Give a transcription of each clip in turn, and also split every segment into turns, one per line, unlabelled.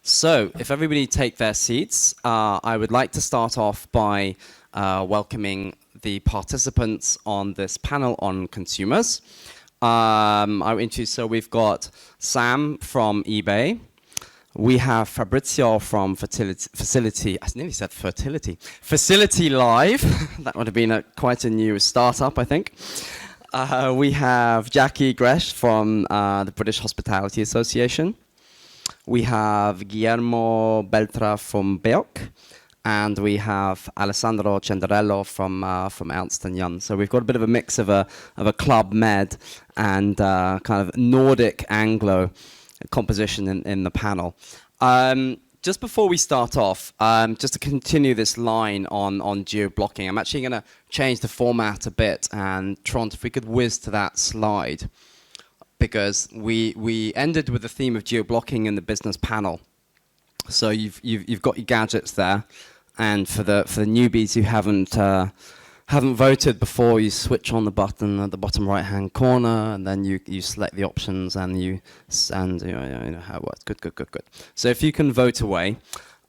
So, if everybody take their seats, I would like to start off by welcoming the participants on this panel on consumers. I'll introduce, so we've got Sam from eBay. We have Fabrizio from Facility Live. That would have been quite a new startup, I think. We have Jackie Gresh from the British Hospitality Association. We have Guillermo Beltra from Beoc, and we have Alessandro Cendarello from Ernst & Young. So we've got a bit of a mix of a Club Med and kind of Nordic Anglo composition in the panel. Just before we start off, just to continue this line on geo-blocking, I'm actually going to change the format a bit, and Trond, if we could whiz to that slide, because we ended with the theme of geo-blocking in the business panel. So you've got your gadgets there, and for the newbies who haven't voted before, you switch on the button at the bottom right-hand corner, and then you select the options, and you know how it works. Good. So if you can vote away.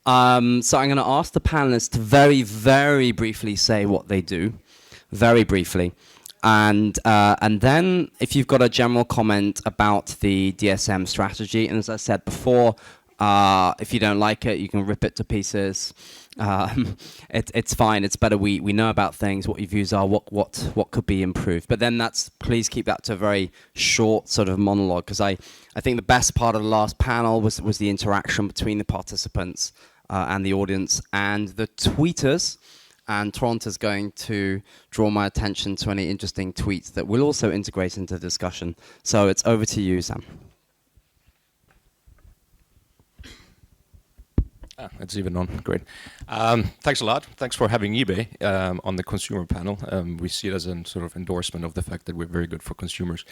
So I'm going to ask the panelists to very, very briefly say what they do, very briefly, and then if you've got a general comment about the DSM strategy, and as I said before, if you don't like it, you can rip it to pieces. It's fine. It's better we know about things, what your views are, what could be improved. But then please keep that to a very short sort of monologue, because I think the best part of the last panel was the interaction between the participants and the audience and the tweeters. And Trond is going to draw my attention to any interesting tweets that we'll also integrate into the discussion. So it's over to you, Sam.
It's even on. Great. Thanks a lot. Thanks for having eBay on the consumer panel. We see it as a sort of endorsement of the fact that we're very good for consumers.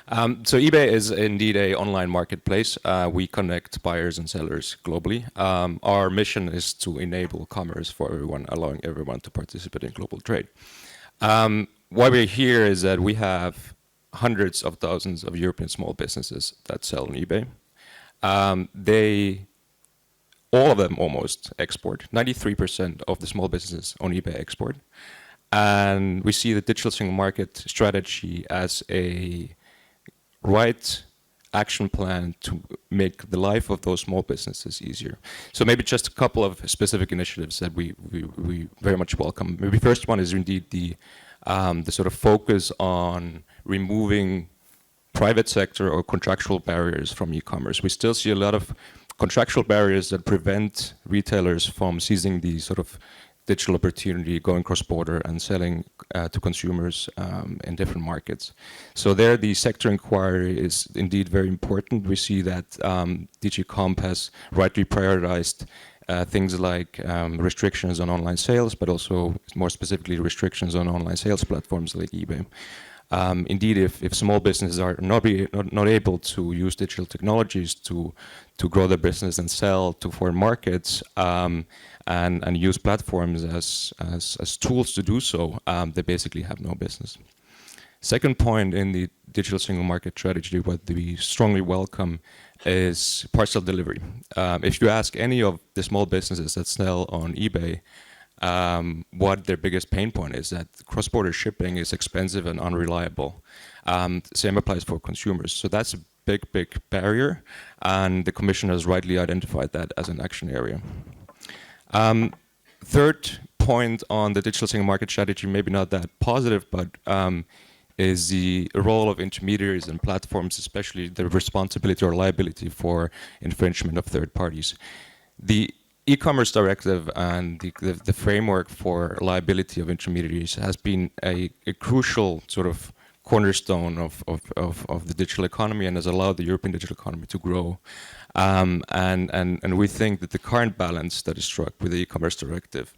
So eBay is indeed an online marketplace. We connect buyers and sellers globally. Our mission is to enable commerce for everyone, allowing everyone to participate in global trade. Why we're here is that we have hundreds of thousands of European small businesses that sell on eBay. All of them almost export. 93% of the small businesses on eBay export. And we see the digital single market strategy as a right action plan to make the life of those small businesses easier. So maybe just a couple of specific initiatives that we very much welcome. Maybe first one is indeed the sort of focus on removing private sector or contractual barriers from e-commerce. We still see a lot of contractual barriers that prevent retailers from seizing the sort of digital opportunity, going cross-border and selling to consumers in different markets. So there, the sector inquiry is indeed very important. We see that DG Comp has rightly prioritized things like restrictions on online sales, but also more specifically restrictions on online sales platforms like eBay. Indeed, if small businesses are not able to use digital technologies to grow their business and sell to foreign markets and use platforms as tools to do so, they basically have no business. Second point in the digital single market strategy, what we strongly welcome is parcel delivery. If you ask any of the small businesses that sell on eBay, what their biggest pain point is, that cross-border shipping is expensive and unreliable. Same applies for consumers. So that's a big barrier, and the Commission has rightly identified that as an action area. Third point on the digital single market strategy, maybe not that positive, but is the role of intermediaries and platforms, especially the responsibility or liability for infringement of third parties. The e-commerce directive and the framework for liability of intermediaries has been a crucial sort of cornerstone of the digital economy and has allowed the European digital economy to grow. And we think that the current balance that is struck with the e-commerce directive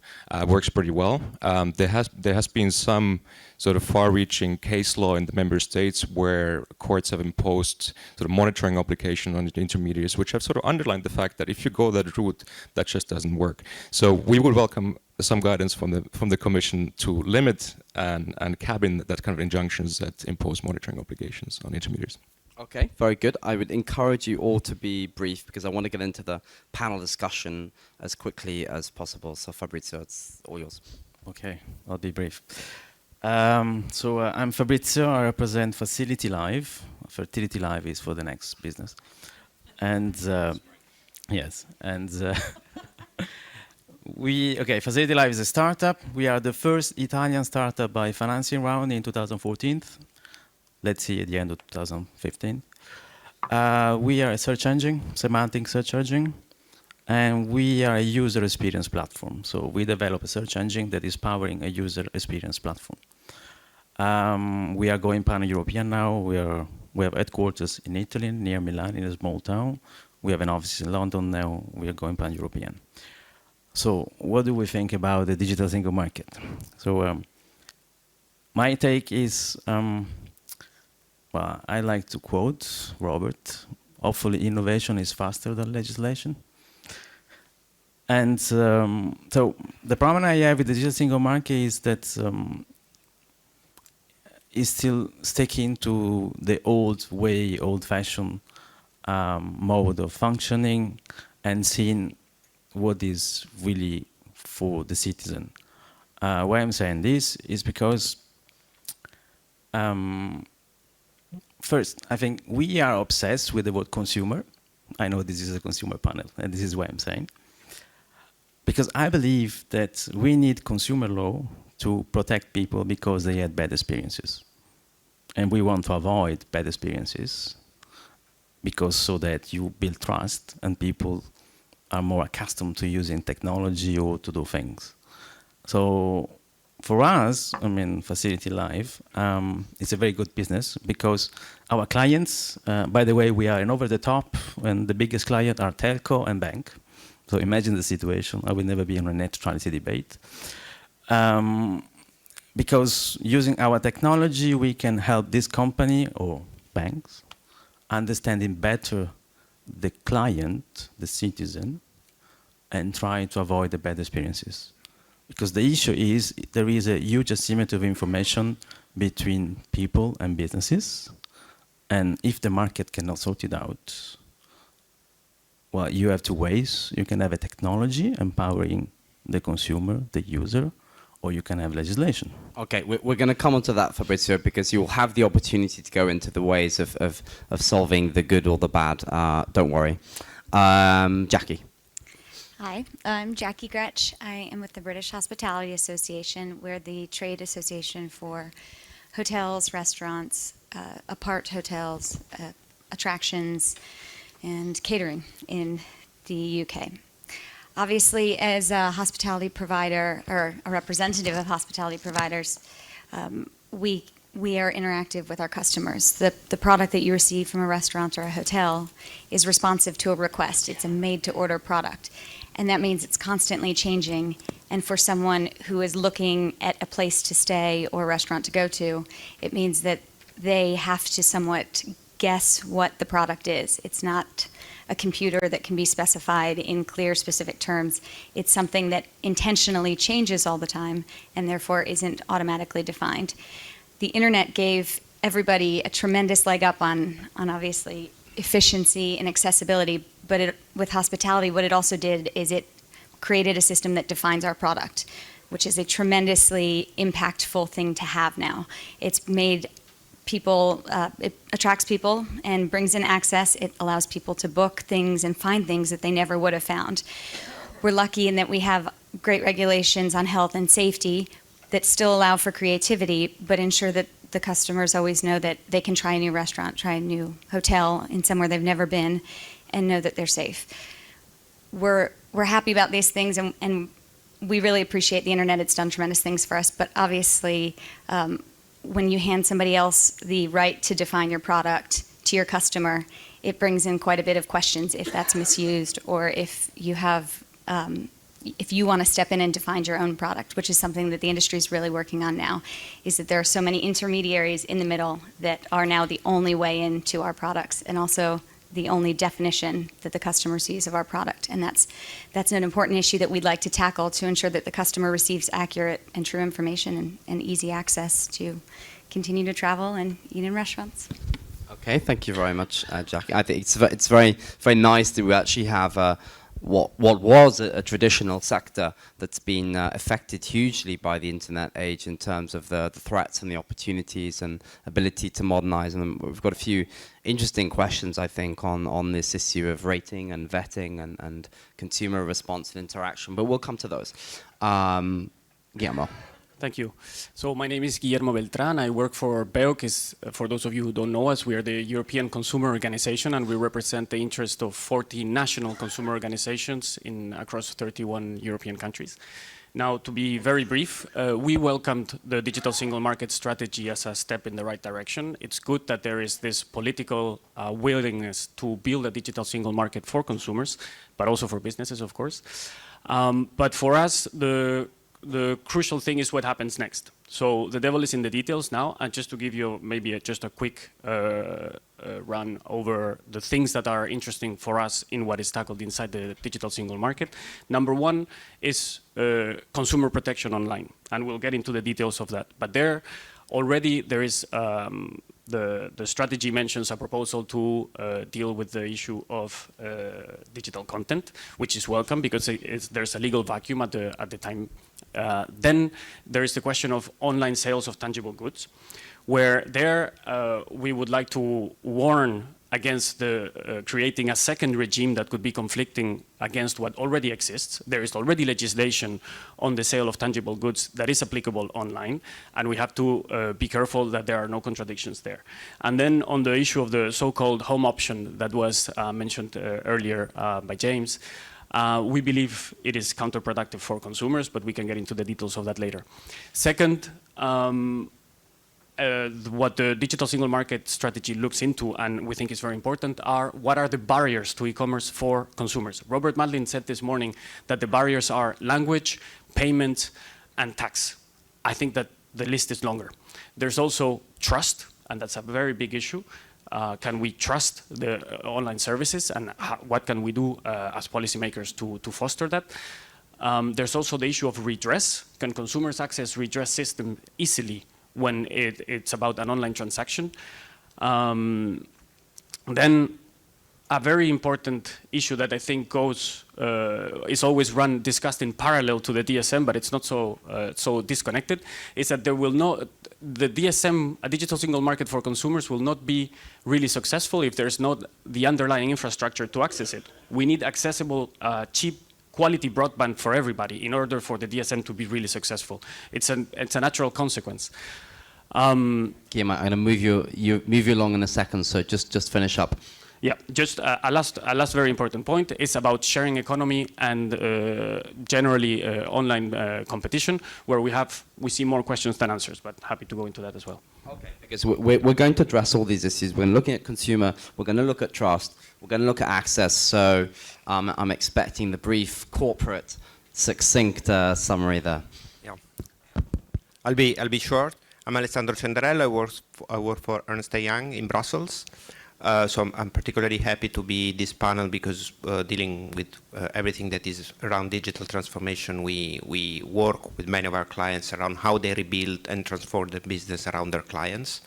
works pretty well. There has been some sort of far-reaching case law in the member states where courts have imposed sort of monitoring obligation on the intermediaries, which have sort of underlined the fact that if you go that route, that just doesn't work. So we would welcome some guidance from the Commission to limit and cabin that kind of injunctions that impose monitoring obligations on intermediaries.
Okay, very good. I would encourage you all to be brief because I want to get into the panel discussion as quickly as possible. So Fabrizio, it's all yours.
Okay, I'll be brief. I'm Fabrizio. I represent Facility Live. Fertility Live is for the next business. And yes, and Facility Live is a startup. We are the first Italian startup by financing round in 2014. Let's see at the end of 2015. We are a search engine, semantic search engine, and we are a user experience platform. So we develop a search engine that is powering a user experience platform. We are going pan-European now. We have headquarters in Italy, near Milan, in a small town. We have an office in London now. We are going pan-European. So what do we think about the digital single market? So my take is, well, I like to quote Robert, hopefully innovation is faster than legislation. And so the problem I have with the digital single market is that it's still sticking to the old way, old-fashioned mode of functioning and seeing what is really for the citizen. Why I'm saying this is because first, I think we are obsessed with the word consumer. I know this is a consumer panel, and this is why I'm saying. Because I believe that we need consumer law to protect people because they had bad experiences. And we want to avoid bad experiences because so that you build trust and people are more accustomed to using technology or to do things. So for us, I mean, Facility Live, it's a very good business because our clients, by the way, we are an over the top, and the biggest client are telco and bank. So imagine the situation. I will never be in a net neutrality debate. Because using our technology, we can help this company or banks understanding better the client, the citizen, and try to avoid the bad experiences. Because the issue is there is a huge asymmetry of information between people and businesses. And if the market cannot sort it out, well, you have two ways. You can have a technology empowering the consumer, the user, or you can have legislation.
Okay, we're going to come on to that, Fabrizio, because you'll have the opportunity to go into the ways of solving the good or the bad. Don't worry. Jackie.
Hi, I'm Jackie Gretsch. I am with the British Hospitality Association. We're the trade association for hotels, restaurants, apart hotels, attractions, and catering in the UK. Obviously, as a hospitality provider, or a representative of hospitality providers, we are interactive with our customers. The product that you receive from a restaurant or a hotel is responsive to a request. It's a made-to-order product. And that means it's constantly changing. And for someone who is looking at a place to stay or a restaurant to go to, it means that they have to somewhat guess what the product is. It's not a computer that can be specified in clear, specific terms. It's something that intentionally changes all the time and therefore isn't automatically defined. The internet gave everybody a tremendous leg up on obviously efficiency and accessibility, but with hospitality, what it also did is it created a system that defines our product, which is a tremendously impactful thing to have now. It's made people, it attracts people and brings in access. It allows people to book things and find things that they never would have found. We're lucky in that we have great regulations on health and safety that still allow for creativity, but ensure that the customers always know that they can try a new restaurant, try a new hotel in somewhere they've never been, and know that they're safe. We're happy about these things, and we really appreciate the internet. It's done tremendous things for us, but obviously, when you hand somebody else the right to define your product to your customer, it brings in quite a bit of questions if that's misused or if you have, if you want to step in and define your own product, which is something that the industry is really working on now, is that there are so many intermediaries in the middle that are now the only way into our products and also the only definition that the customer sees of our product. And that's an important issue that we'd like to tackle to ensure that the customer receives accurate and true information and easy access to continue to travel and eat in restaurants.
Okay, thank you very much, Jackie. I think it's very nice that we actually have what was a traditional sector that's been affected hugely by the internet age in terms of the threats and the opportunities and ability to modernize. And we've got a few interesting questions, I think, on this issue of rating and vetting and consumer response and interaction. But we'll come to those. Guillermo.
Thank you. So my name is Guillermo Beltrán. I work for BEOC. For those of you who don't know us, we are the European Consumer Organization, and we represent the interest of 40 national consumer organizations across 31 European countries. Now, to be very brief, we welcomed the digital single market strategy as a step in the right direction. It's good that there is this political willingness to build a digital single market for consumers, but also for businesses, of course. But for us, the crucial thing is what happens next. So the devil is in the details now, and just to give you maybe just a quick run over the things that are interesting for us in what is tackled inside the digital single market. Number one is consumer protection online, and we'll get into the details of that. But there is the strategy mentions a proposal to deal with the issue of digital content, which is welcome because there's a legal vacuum at the time. Then there is the question of online sales of tangible goods, where we would like to warn against creating a second regime that could be conflicting against what already exists. There is already legislation on the sale of tangible goods that is applicable online, and we have to be careful that there are no contradictions there. And then on the issue of the so-called home option that was mentioned earlier by James, we believe it is counterproductive for consumers, but we can get into the details of that later. Second, what the digital single market strategy looks into, and we think is very important, are what are the barriers to e-commerce for consumers. Robert Madlin said this morning that the barriers are language, payment, and tax. I think that the list is longer. There's also trust, and that's a very big issue. Can we trust the online services, and what can we do as policymakers to foster that? There's also the issue of redress. Can consumers access redress system easily when it's about an online transaction? Then a very important issue that I think is always discussed in parallel to the DSM, but it's not so disconnected, is that the DSM, a digital single market for consumers, will not be really successful if there's not the underlying infrastructure to access it. We need accessible, cheap, quality broadband for everybody in order for the DSM to be really successful. It's a natural consequence.
Guillermo, I'm going to move you along in a second, so just finish up.
Yeah, just a last very important point is about sharing economy and generally online competition, where we see more questions than answers, but happy to go into that as well.
Okay, because we're going to address all these issues. We're looking at consumer, we're going to look at trust, we're going to look at access, so I'm expecting the brief, corporate, succinct summary there.
Yeah, I'll be short. I'm Alessandro Cendarella. I work for Ernst & Young in Brussels. So I'm particularly happy to be this panel because dealing with everything that is around digital transformation, we work with many of our clients around how they rebuild and transform the business around their clients.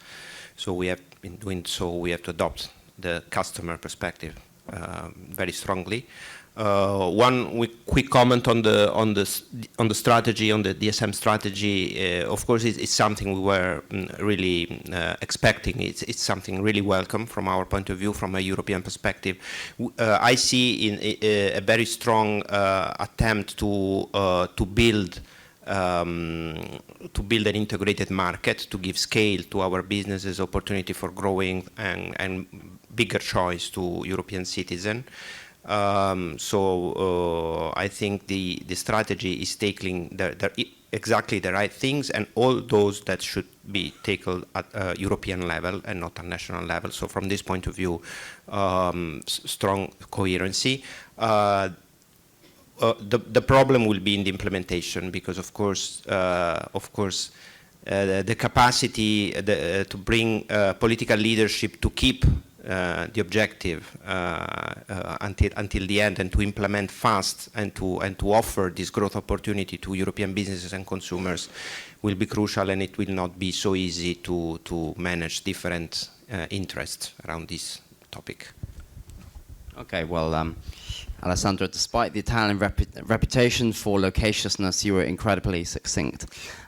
So we have been doing so. We have to adopt the customer perspective very strongly. One quick comment on the strategy, on the DSM strategy. Of course, it's something we were really expecting. It's something really welcome from our point of view, from a European perspective. I see in a very strong attempt to build an integrated market, to give scale to our businesses, opportunity for growing and bigger choice to European citizens. So I think the strategy is taking exactly the right things, and all those that should be tackled at a European level and not a national level. So from this point of view, strong coherency. The problem will be in the implementation, because of course, the capacity to bring political leadership to keep the objective until the end, and to implement fast, and to offer this growth opportunity to European businesses and consumers will be crucial, and it will not be so easy to manage different interest around this topic.
Okay, well, Alessandro, despite the Italian reputation for loquaciousness, you were incredibly succinct.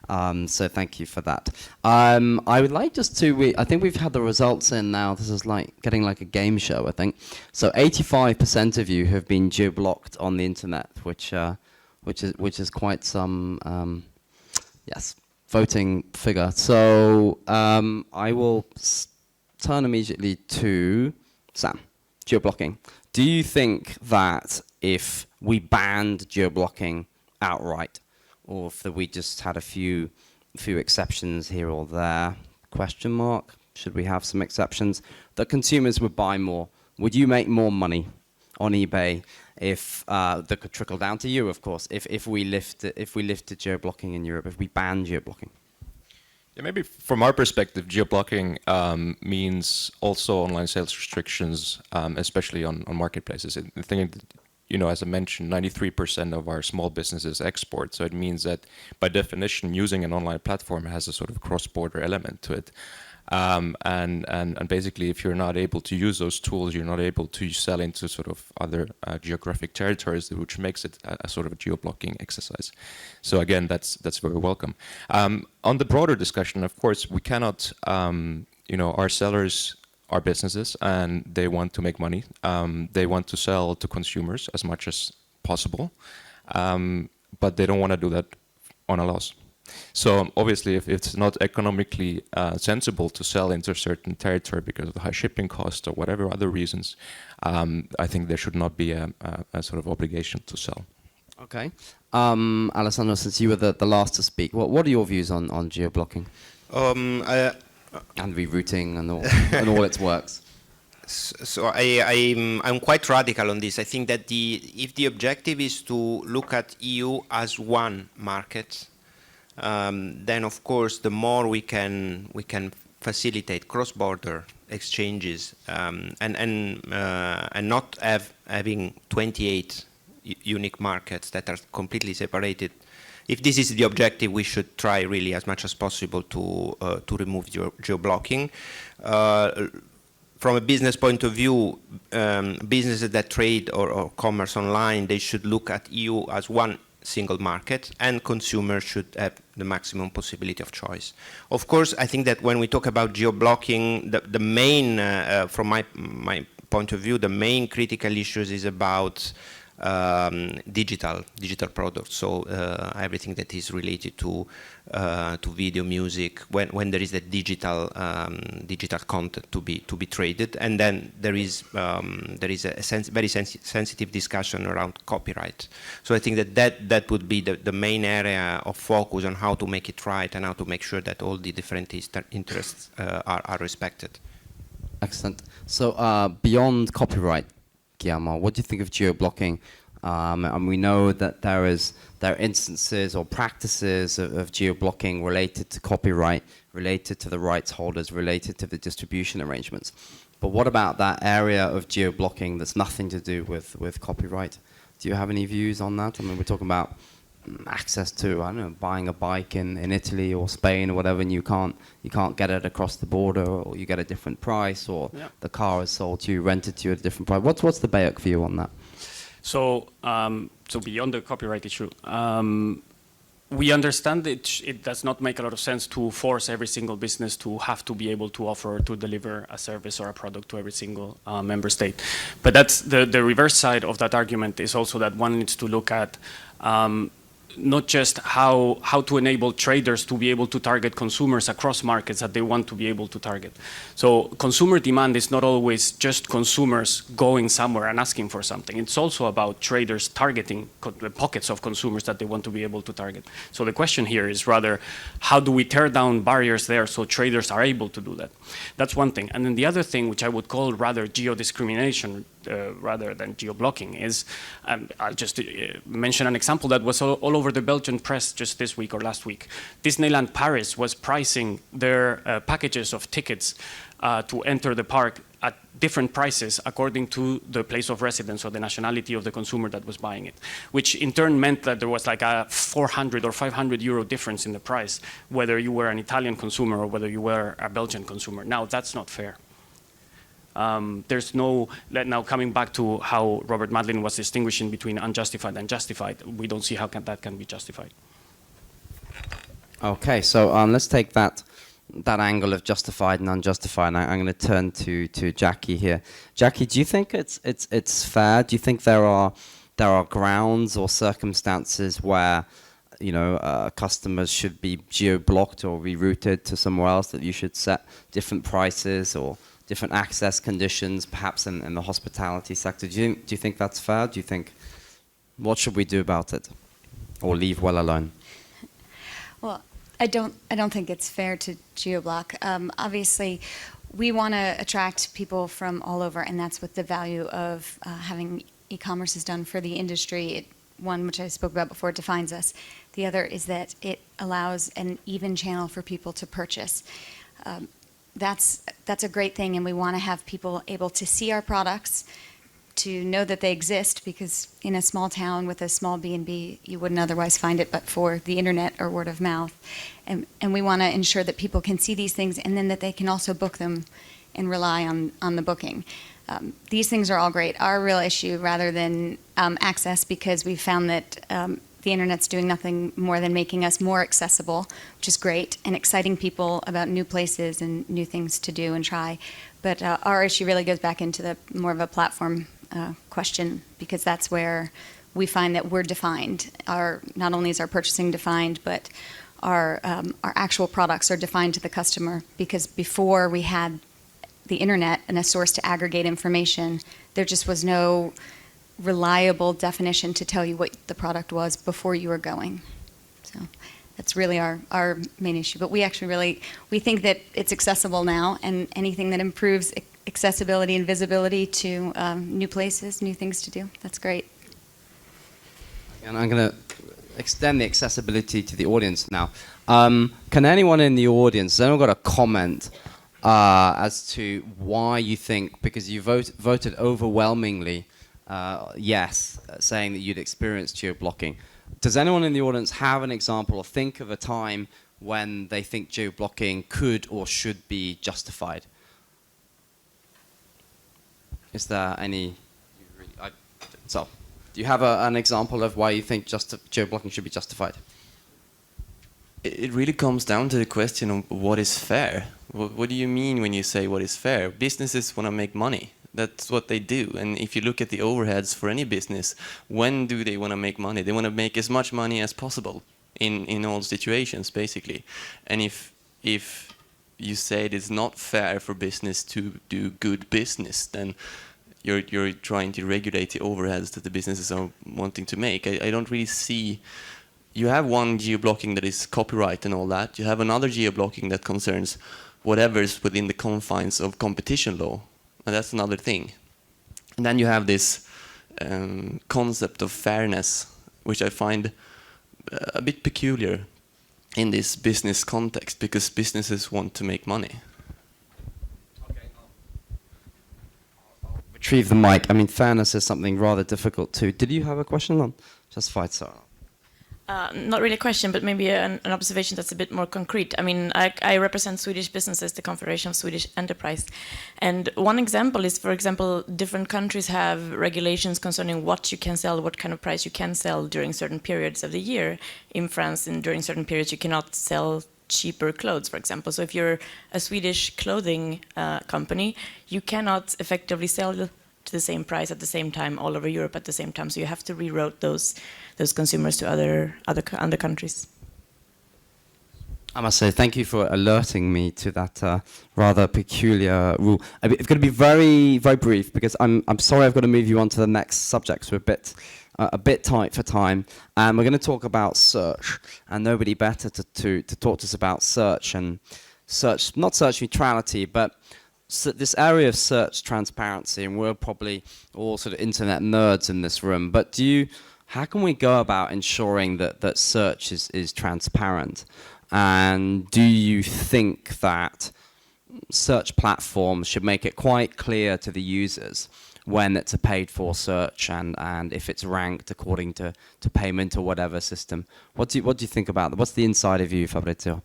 So thank you for that. I would like just to, I think we've had the results in now. This is like getting like a game show, I think. So 85% of you have been geo-blocked on the internet, which is quite some, yes, voting figure. So I will turn immediately to Sam, geo-blocking. Do you think that if we banned geo-blocking outright, or if we just had a few exceptions here or there, question mark, should we have some exceptions, that consumers would buy more? Would you make more money on eBay if that could trickle down to you, of course, if we lifted geo-blocking in Europe, if we banned geo-blocking?
Yeah, maybe from our perspective, geo-blocking means also online sales restrictions, especially on marketplaces. I think, you know, as I mentioned, 93% of our small businesses export. So it means that, by definition, using an online platform has a sort of cross-border element to it. And basically, if you're not able to use those tools, you're not able to sell into sort of other geographic territories, which makes it a sort of a geo-blocking exercise. So again, that's very welcome. On the broader discussion, of course, we cannot, you know, our sellers are businesses and they want to make money. They want to sell to consumers as much as possible, but they don't want to do that on a loss. So obviously, if it's not economically sensible to sell into a certain territory because of the high shipping costs or whatever other reasons, I think there should not be a sort of obligation to sell.
Okay. Alessandro, since you were the last to speak, what are your views on geo-blocking? And rerouting and all its works?
So I'm quite radical on this. I think that if the objective is to look at EU as one market, then of course the more we can facilitate cross-border exchanges and not having 28 unique markets that are completely separated. If this is the objective, we should try really as much as possible to remove geo-blocking. From a business point of view, businesses that trade or commerce online, they should look at EU as one single market, and consumers should have the maximum possibility of choice. Of course, I think that when we talk about geo-blocking, the main, from my point of view, the main critical issues is about digital products. So everything that is related to video, music, when there is a digital content to be traded, and then there is a very sensitive discussion around copyright. So I think that would be the main area of focus on how to make it right and how to make sure that all the different interests are respected.
Excellent. So beyond copyright, Guillermo, what do you think of geo-blocking? And we know that there are instances or practices of geo-blocking related to copyright, related to the rights holders, related to the distribution arrangements. But what about that area of geo-blocking that's nothing to do with copyright? Do you have any views on that? I mean, we're talking about access to, I don't know, buying a bike in Italy or Spain or whatever, and you can't get it across the border, or you get a different price, or the car is sold to you, rented to you at a different price. What's the BEOC view on that?
So, so beyond the copyright issue, we understand that it does not make a lot of sense to force every single business to have to be able to offer to deliver a service or a product to every single member state. But that's the reverse side of that argument is also that one needs to look at not just how to enable traders to be able to target consumers across markets that they want to be able to target. So consumer demand is not always just consumers going somewhere and asking for something. It's also about traders targeting pockets of consumers that they want to be able to target. So the question here is rather, how do we tear down barriers there so traders are able to do that? That's one thing. And then the other thing, which I would call rather geo-discrimination rather than geo-blocking, is, I'll just mention an example that was all over the Belgian press just this week or last week. Disneyland Paris was pricing their packages of tickets to enter the park at different prices according to the place of residence or the nationality of the consumer that was buying it, which in turn meant that there was like a 400 or 500 euro difference in the price, whether you were an Italian consumer or whether you were a Belgian consumer. Now, that's not fair. There's no, now coming back to how Robert Madlin was distinguishing between unjustified and justified, we don't see how that can be justified.
Okay, so let's take that angle of justified and unjustified. I'm going to turn to Jackie here. Jackie, do you think it's fair? Do you think there are grounds or circumstances where customers should be geo-blocked or rerouted to somewhere else, that you should set different prices or different access conditions, perhaps in the hospitality sector? Do you think that's fair? Do you think, what should we do about it, or leave well alone?
Well, I don't think it's fair to geo-block. Obviously, we want to attract people from all over, and that's what the value of having e-commerce has done for the industry. One, which I spoke about before, defines us. The other is that it allows an even channel for people to purchase. That's a great thing, and we want to have people able to see our products, to know that they exist, because in a small town with a small B&B, you wouldn't otherwise find it but for the internet or word of mouth. And we want to ensure that people can see these things, and then that they can also book them and rely on the booking. These things are all great. Our real issue, rather than access, because we've found that the internet's doing nothing more than making us more accessible, which is great, and exciting people about new places and new things to do and try. But our issue really goes back into the more of a platform question, because that's where we find that we're defined. Not only is our purchasing defined, but our actual products are defined to the customer, because before we had the internet and a source to aggregate information, there just was no reliable definition to tell you what the product was before you were going. So that's really our main issue. But we actually we think that it's accessible now, and anything that improves accessibility and visibility to new places, new things to do, that's great.
And I'm going to extend the accessibility to the audience now. Can anyone in the audience, has anyone got a comment as to why you think, because you voted overwhelmingly yes, saying that you'd experienced geo-blocking. Does anyone in the audience have an example or think of a time when they think geo-blocking could or should be justified? Is there any? So, do you have an example of why you think geo-blocking should be justified?
It really comes down to the question of what is fair. What do you mean when you say what is fair? Businesses want to make money. That's what they do. And if you look at the overheads for any business, when do they want to make money? They want to make as much money as possible in all situations, basically. And if you say it is not fair for business to do good business, then you're trying to regulate the overheads that the businesses are wanting to make. I don't really see. You have one geo-blocking that is copyright and all that. You have another geo-blocking that concerns whatever's within the confines of competition law. And that's another thing. And then you have this concept of fairness, which I find a bit peculiar in this business context, because businesses want to make money.
Okay, I'll retrieve the mic. I mean, fairness is something rather difficult too. Did you have a question on justified, Sarah?
Not really a question, but maybe an observation that's a bit more concrete. I mean, I represent Swedish businesses, the Confederation of Swedish Enterprise. And one example is, for example, different countries have regulations concerning what you can sell, what kind of price you can sell during certain periods of the year. In France, during certain periods, you cannot sell cheaper clothes, for example. So if you're a Swedish clothing company, you cannot effectively sell to the same price at the same time all over Europe at the same time. So you have to reroute those consumers to other countries.
I must say thank you for alerting me to that rather peculiar rule. It's going to be very, very brief, because I'm sorry I've got to move you on to the next subject. So a bit tight for time, and we're going to talk about search, and nobody better to talk to us about search, and search, not search neutrality, but this area of search transparency. And we're probably all sort of internet nerds in this room, but how can we go about ensuring that search is transparent? And do you think that search platforms should make it quite clear to the users when it's a paid-for search and if it's ranked according to payment or whatever system? What do you think about that? What's the insider view, Fabrizio?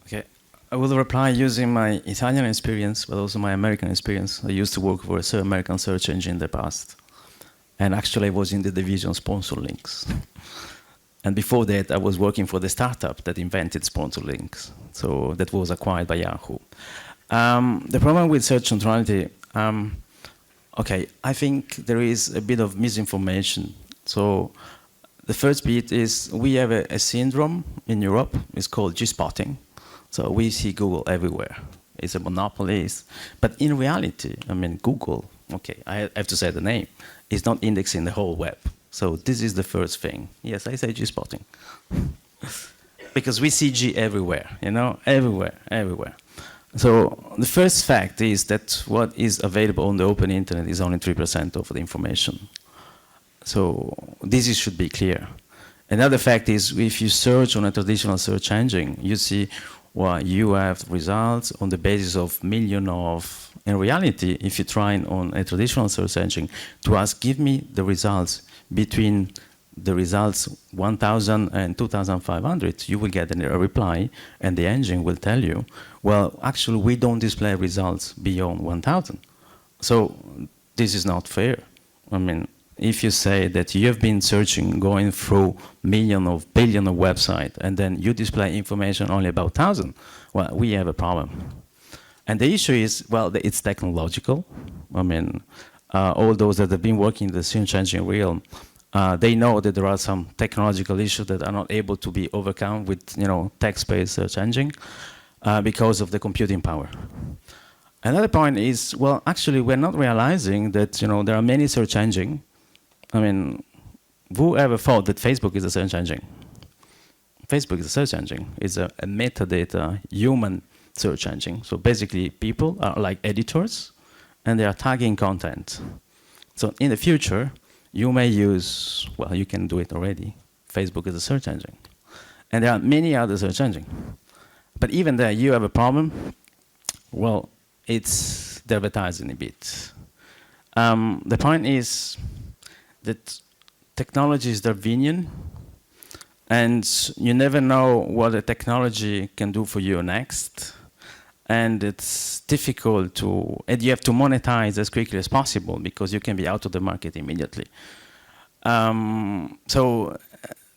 Okay, I will reply using my Italian experience, but also my American experience. I used to work for a American search engine in the past. And actually I was in the division sponsor links. And before that, I was working for the startup that invented sponsor links. So that was acquired by Yahoo. The problem with search neutrality, okay, I think there is a bit of misinformation. So the first bit is we have a syndrome in Europe. It's called G-spotting. So we see Google everywhere. It's a monopoly. But in reality, I mean, Google, okay, I have to say the name, is not indexing the whole web. So this is the first thing. Yes, I say G-spotting. Because we see G everywhere, you know, everywhere, everywhere. So the first fact is that what is available on the open internet is only 3% of the information. So this should be clear. Another fact is if you search on a traditional search engine, you see, well, you have results on the basis of millions of, in reality, if you try on a traditional search engine to ask, give me the results between the results 1,000 and 2,500, you will get a reply, and the engine will tell you, well, actually, we don't display results beyond 1,000. So this is not fair. I mean, if you say that you have been searching, going through millions of billions of websites, and then you display information only about 1,000, well, we have a problem. And the issue is, well, it's technological. I mean, all those that have been working in the search engine realm, they know that there are some technological issues that are not able to be overcome with, you know, text-based search engine because of the computing power. Another point is, well, actually, we're not realizing that, you know, there are many search engines. I mean, who ever thought that Facebook is a search engine? Facebook is a search engine. It's a metadata human search engine. So basically, people are like editors, and they are tagging content. So in the future, you may use, well, you can do it already. Facebook is a search engine. And there are many other search engines. But even there, you have a problem. Well, it's the advertising a bit. The point is that technology is Darwinian, and you never know what a technology can do for you next. And it's difficult to, and you have to monetize as quickly as possible because you can be out of the market immediately. So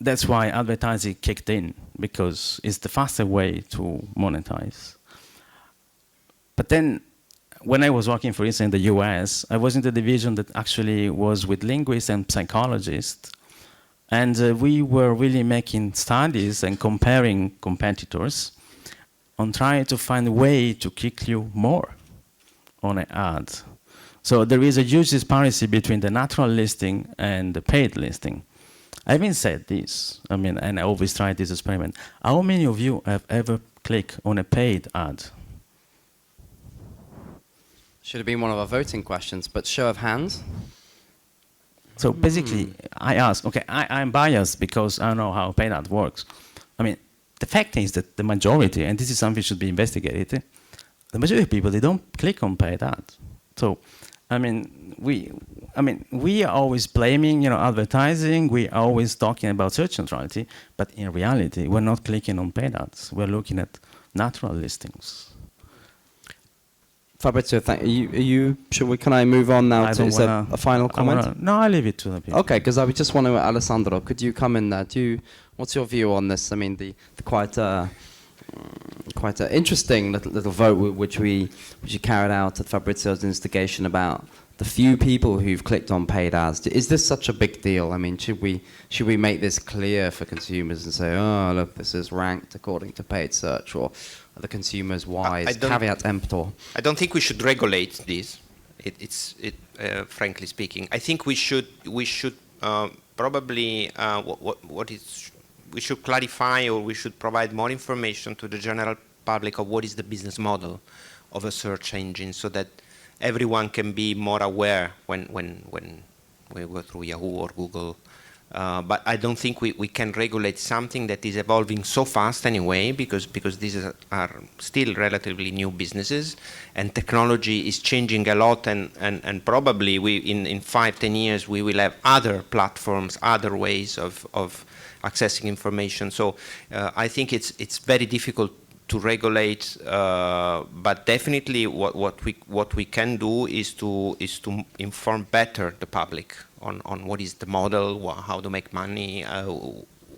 that's why advertising kicked in, because it's the faster way to monetize. But then, when I was working, for instance, in the US, I was in the division that actually was with linguists and psychologists. And we were really making studies and comparing competitors on trying to find a way to kick you more on an ad. So there is a huge disparity between the natural listing and the paid listing. I even said this, I mean, and I always try this experiment. How many of you have ever clicked on a paid ad?
Should have been one of our voting questions, but show of hands.
So basically, I ask, okay, I'm biased because I don't know how paid ad works. I mean, the fact is that the majority, and this is something that should be investigated, the majority of people, they don't click on paid ads. So, I mean, we are always blaming, you know, advertising. We are always talking about search neutrality, but in reality, we're not clicking on paid ads. We're looking at natural listings.
Fabrizio, can I move on now to a final comment?
No, I leave it to the people.
Okay, because I would just want to, Alessandro, could you come in there? What's your view on this? I mean, the quite an interesting little vote which you carried out at Fabrizio's instigation about the few people who've clicked on paid ads. Is this such a big deal? I mean, should we make this clear for consumers and say, oh, look, this is ranked according to paid search, or are the consumers wise? Caveat emptor.
I don't think we should regulate this. Frankly speaking, I think we should probably we should clarify, or we should provide more information to the general public of what is the business model of a search engine, so that everyone can be more aware when we go through Yahoo or Google. But I don't think we can regulate something that is evolving so fast anyway, because these are still relatively new businesses, and technology is changing a lot, and probably in 5-10 years we will have other platforms, other ways of accessing information. So I think it's very difficult to regulate, but definitely what we can do is to inform better the public on what is the model, how to make money,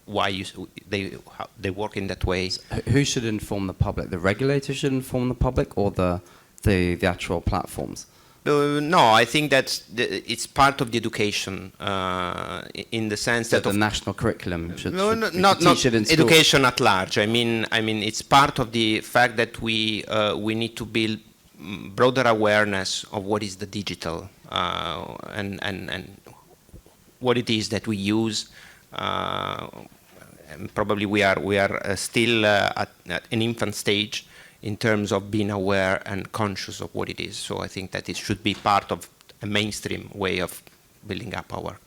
why they work in that way.
So who should inform the public? The regulator should inform the public, or the actual platforms?
No, I think that it's part of the education in the sense that
the national curriculum should
not
teach it in school.
Education at large. I mean, it's part of the fact that we need to build broader awareness of what is the digital and what it is that we use. And probably we are still at an infant stage in terms of being aware and conscious of what it is. So I think that it should be part of a mainstream way of building up our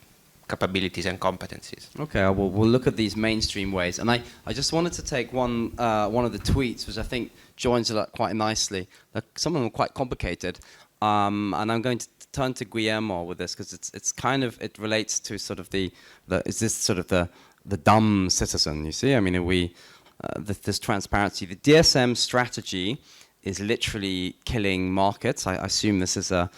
capabilities and competencies.
Okay, we'll look at these mainstream ways. And I just wanted to take one of the tweets, which I think joins it up quite nicely. Some of them are quite complicated. And I'm going to turn to Guillermo with this, because it's kind of, it relates to sort of is this sort of the dumb citizen, you see? I mean, this transparency. The DSM strategy is literally killing markets. I assume this is a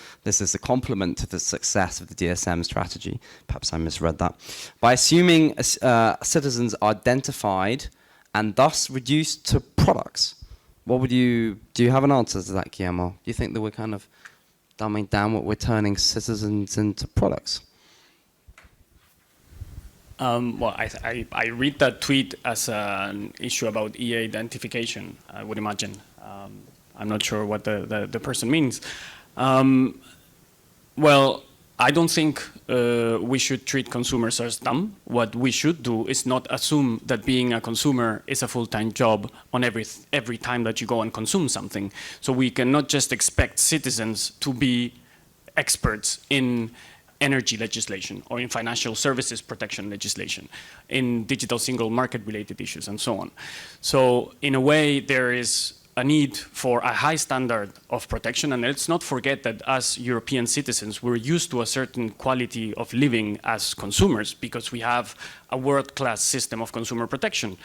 complement to the success of the DSM strategy. Perhaps I misread that. By assuming citizens are identified and thus reduced to products, do you have an answer to that, Guillermo? Do you think that we're kind of dumbing down what we're turning citizens into products?
Well, I read that tweet as an issue about EA identification, I would imagine. I'm not sure what the person means. Well, I don't think we should treat consumers as dumb. What we should do is not assume that being a consumer is a full-time job on every time that you go and consume something. So we cannot just expect citizens to be experts in energy legislation or in financial services protection legislation, in digital single market related issues and so on. So in a way, there is a need for a high standard of protection, and let's not forget that as European citizens, we're used to a certain quality of living as consumers because we have a world-class system of consumer protection,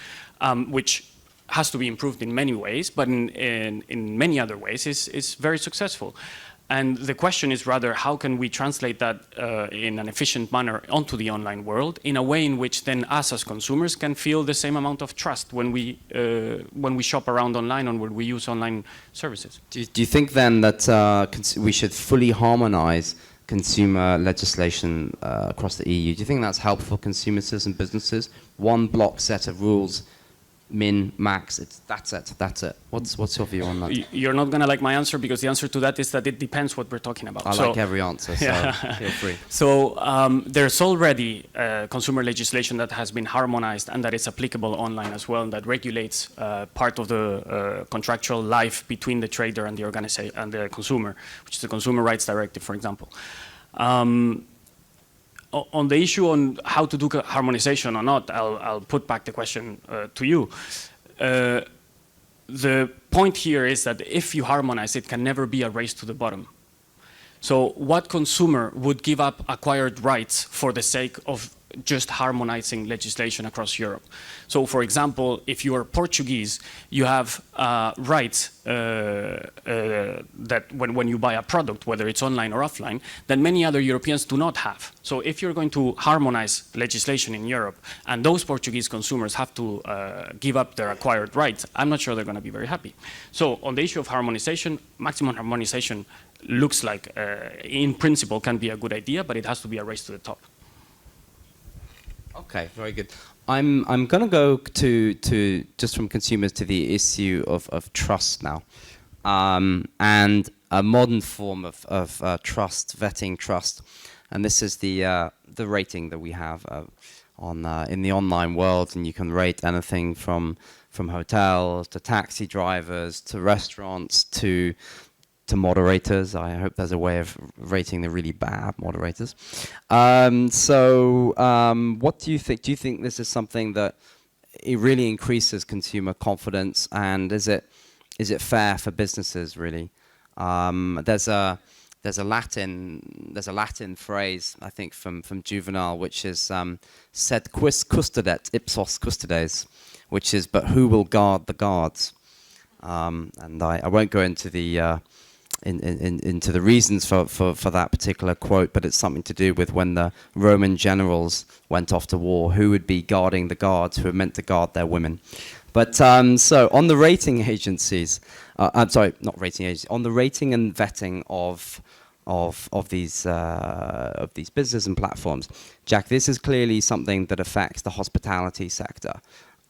which has to be improved in many ways, but in many other ways is very successful. And the question is rather, how can we translate that in an efficient manner onto the online world in a way in which then us as consumers can feel the same amount of trust when we shop around online or when we use online services?
Do you think then that we should fully harmonize consumer legislation across the EU? Do you think that's helpful for consumers and businesses? One block set of rules, min, max, that's it. What's your view on that?
You're not going to like my answer, because the answer to that is that it depends what we're talking about.
I like every answer, so feel free.
So there's already consumer legislation that has been harmonized and that is applicable online as well, and that regulates part of the contractual life between the trader and the organization and the consumer, which is the Consumer Rights Directive, for example. On the issue on how to do harmonization or not, I'll put back the question to you. The point here is that if you harmonize, it can never be a race to the bottom. So what consumer would give up acquired rights for the sake of just harmonizing legislation across Europe? So, for example, if you are Portuguese, you have rights that when you buy a product, whether it's online or offline, that many other Europeans do not have. So if you're going to harmonize legislation in Europe and those Portuguese consumers have to give up their acquired rights, I'm not sure they're going to be very happy. So on the issue of harmonization, maximum harmonization looks like, in principle, can be a good idea, but it has to be a race to the top.
Okay, very good. I'm going to go to just from consumers to the issue of trust now, and a modern form of trust, vetting trust, and this is the rating that we have on in the online world, and you can rate anything from hotels to taxi drivers to restaurants to moderators. I hope there's a way of rating the really bad moderators. What do you think? Do you think this is something that it really increases consumer confidence, and is it fair for businesses really? There's a Latin phrase, I think, from Juvenal, which is sed quis custodet ipsos custodes, which is, but who will guard the guards? And I won't go into the into the reasons for that particular quote, but it's something to do with when the Roman generals went off to war, who would be guarding the guards who were meant to guard their women. But so on the rating agencies, I'm sorry, not rating agencies, on the rating and vetting of these businesses and platforms, Jack, this is clearly something that affects the hospitality sector.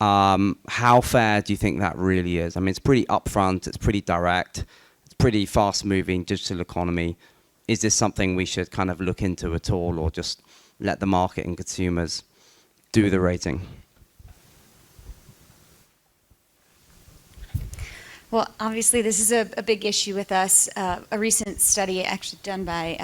How fair do you think that really is? I mean, it's pretty upfront, it's pretty direct, it's pretty fast-moving digital economy. Is this something we should kind of look into at all, or just let the market and consumers do the rating?
Well, obviously, this is a big issue with us. A recent study actually done by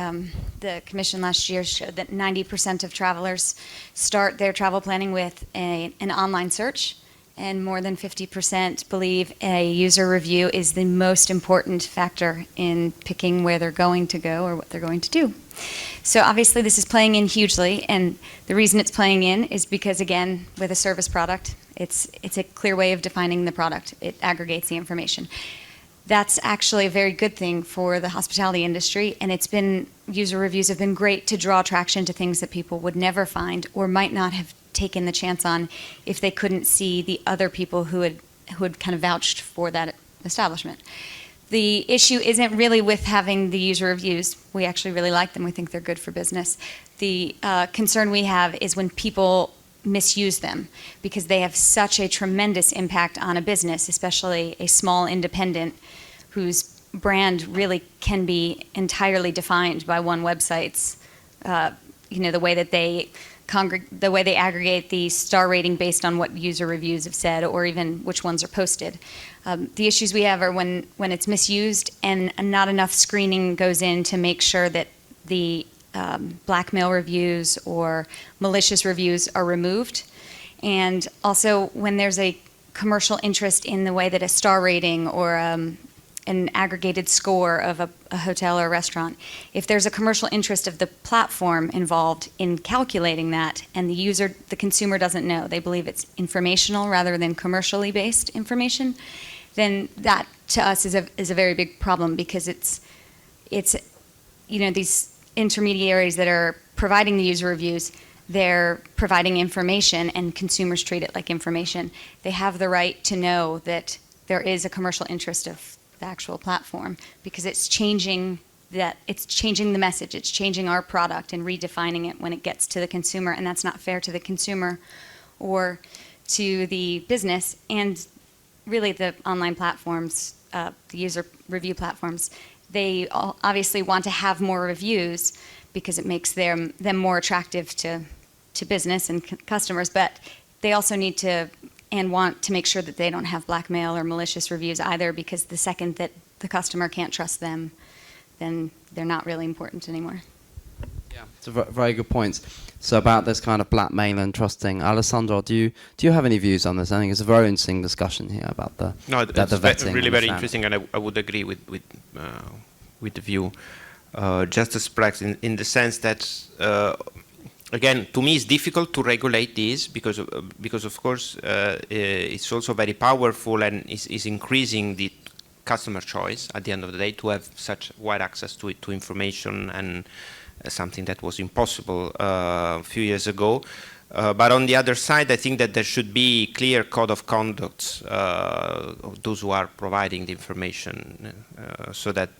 the Commission last year showed that 90% of travelers start their travel planning with an online search, and more than 50% believe a user review is the most important factor in picking where they're going to go or what they're going to do. So obviously, this is playing in hugely, and the reason it's playing in is because, again, with a service product, it's a clear way of defining the product. It aggregates the information. That's actually a very good thing for the hospitality industry, and user reviews have been great to draw traction to things that people would never find or might not have taken the chance on if they couldn't see the other people who had kind of vouched for that establishment. The issue isn't really with having the user reviews. We actually really like them. We think they're good for business. The concern we have is when people misuse them, because they have such a tremendous impact on a business, especially a small independent whose brand really can be entirely defined by one website's, the way that they aggregate the star rating based on what user reviews have said, or even which ones are posted. The issues we have are when it's misused and not enough screening goes in to make sure that the blackmail reviews or malicious reviews are removed. And also when there's a commercial interest in the way that a star rating or an aggregated score of a hotel or a restaurant, if there's a commercial interest of the platform involved in calculating that and the consumer doesn't know, they believe it's informational rather than commercially based information, then that to us is a very big problem, because it's these intermediaries that are providing the user reviews, they're providing information and consumers treat it like information. They have the right to know that there is a commercial interest of the actual platform, because it's changing the message, it's changing our product and redefining it when it gets to the consumer, and that's not fair to the consumer or to the business. And really the online platforms, the user review platforms, they obviously want to have more reviews because it makes them more attractive to business and customers, but they also need to and want to make sure that they don't have blackmail or malicious reviews either, because the second that the customer can't trust them, then they're not really important anymore.
Yeah, it's a very good point. So about this kind of blackmail and trusting, Alessandro, do you have any views on this? I think it's a very interesting discussion here about the vetting.
Really very interesting, and I would agree with the view. Just as practice in the sense that. Again, to me, it's difficult to regulate this because of course, it's also very powerful and is increasing the customer choice at the end of the day to have such wide access to information, and something that was impossible a few years ago. But on the other side, I think that there should be clear code of conduct of those who are providing the information, so that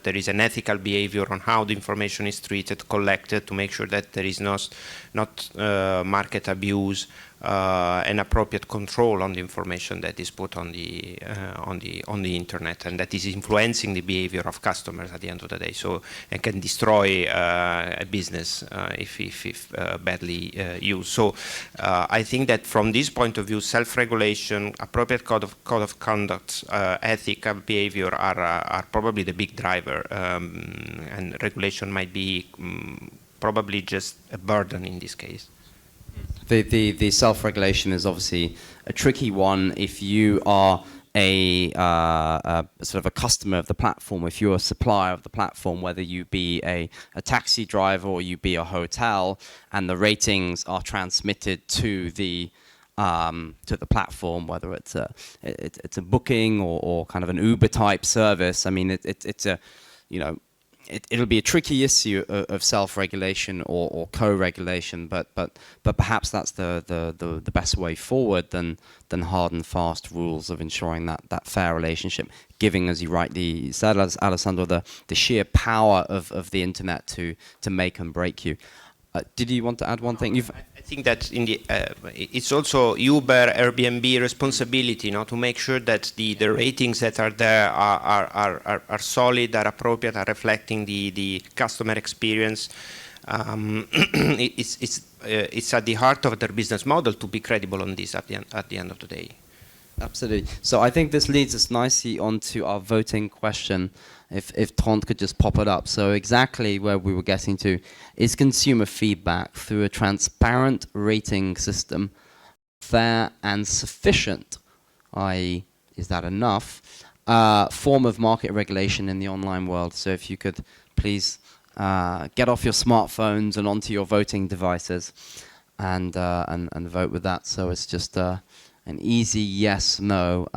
there is an ethical behavior on how the information is treated, collected, to make sure that there is not market abuse, and appropriate control on the information that is put on the internet, and that is influencing the behavior of customers at the end of the day. So it can destroy a business if badly used. So I think that from this point of view, self-regulation, appropriate code of conduct, ethical behavior are probably the big driver, and regulation might be probably just a burden in this case.
The self-regulation is obviously a tricky one if you are a sort of a customer of the platform, if you're a supplier of the platform, whether you be a taxi driver or you be a hotel, and the ratings are transmitted to the to the platform, whether it's a booking or kind of an Uber type service. I mean, it's a, you know, it'll be a tricky issue of self-regulation or co-regulation, but perhaps that's the best way forward than hard and fast rules of ensuring that fair relationship, giving, as you rightly said, Alessandro, the sheer power of the internet to make and break you. Did you want to add one thing?
I think that in the it's also Uber, Airbnb responsibility, to make sure that the ratings that are there are solid, are appropriate, are reflecting the customer experience. It's at the heart of their business model to be credible on this at the end of the day.
Absolutely. So I think this leads us nicely onto our voting question. If Trond could just pop it up. So exactly where we were getting to is consumer feedback through a transparent rating system fair and sufficient, i.e., is that enough, form of market regulation in the online world. So if you could please get off your smartphones and onto your voting devices and vote with that. So it's just an easy yes, no.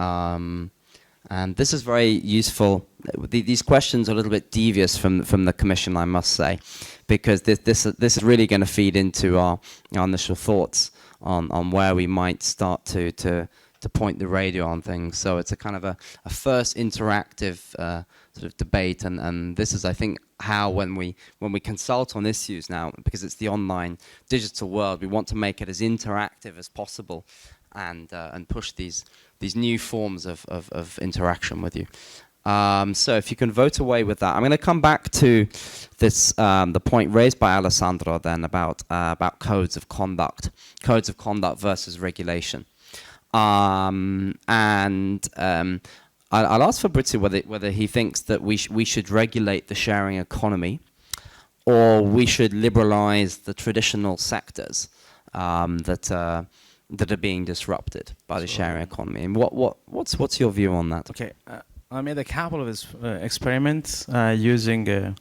And this is very useful. These questions are a little bit devious from the Commission, I must say, because this is really going to feed into our initial thoughts on where we might start to point the radio on things. So it's a kind of a first interactive sort of debate, and this is, I think, how when we consult on issues now, because it's the online digital world, we want to make it as interactive as possible and push these new forms of interaction with you. So if you can vote away with that. I'm going to come back to this the point raised by Alessandro then about codes of conduct versus regulation. I'll ask Fabrizio whether he thinks that we should regulate the sharing economy, or we should liberalize the traditional sectors that are being disrupted by the sharing economy. And what's your view on that?
Okay, I made a couple of experiments using a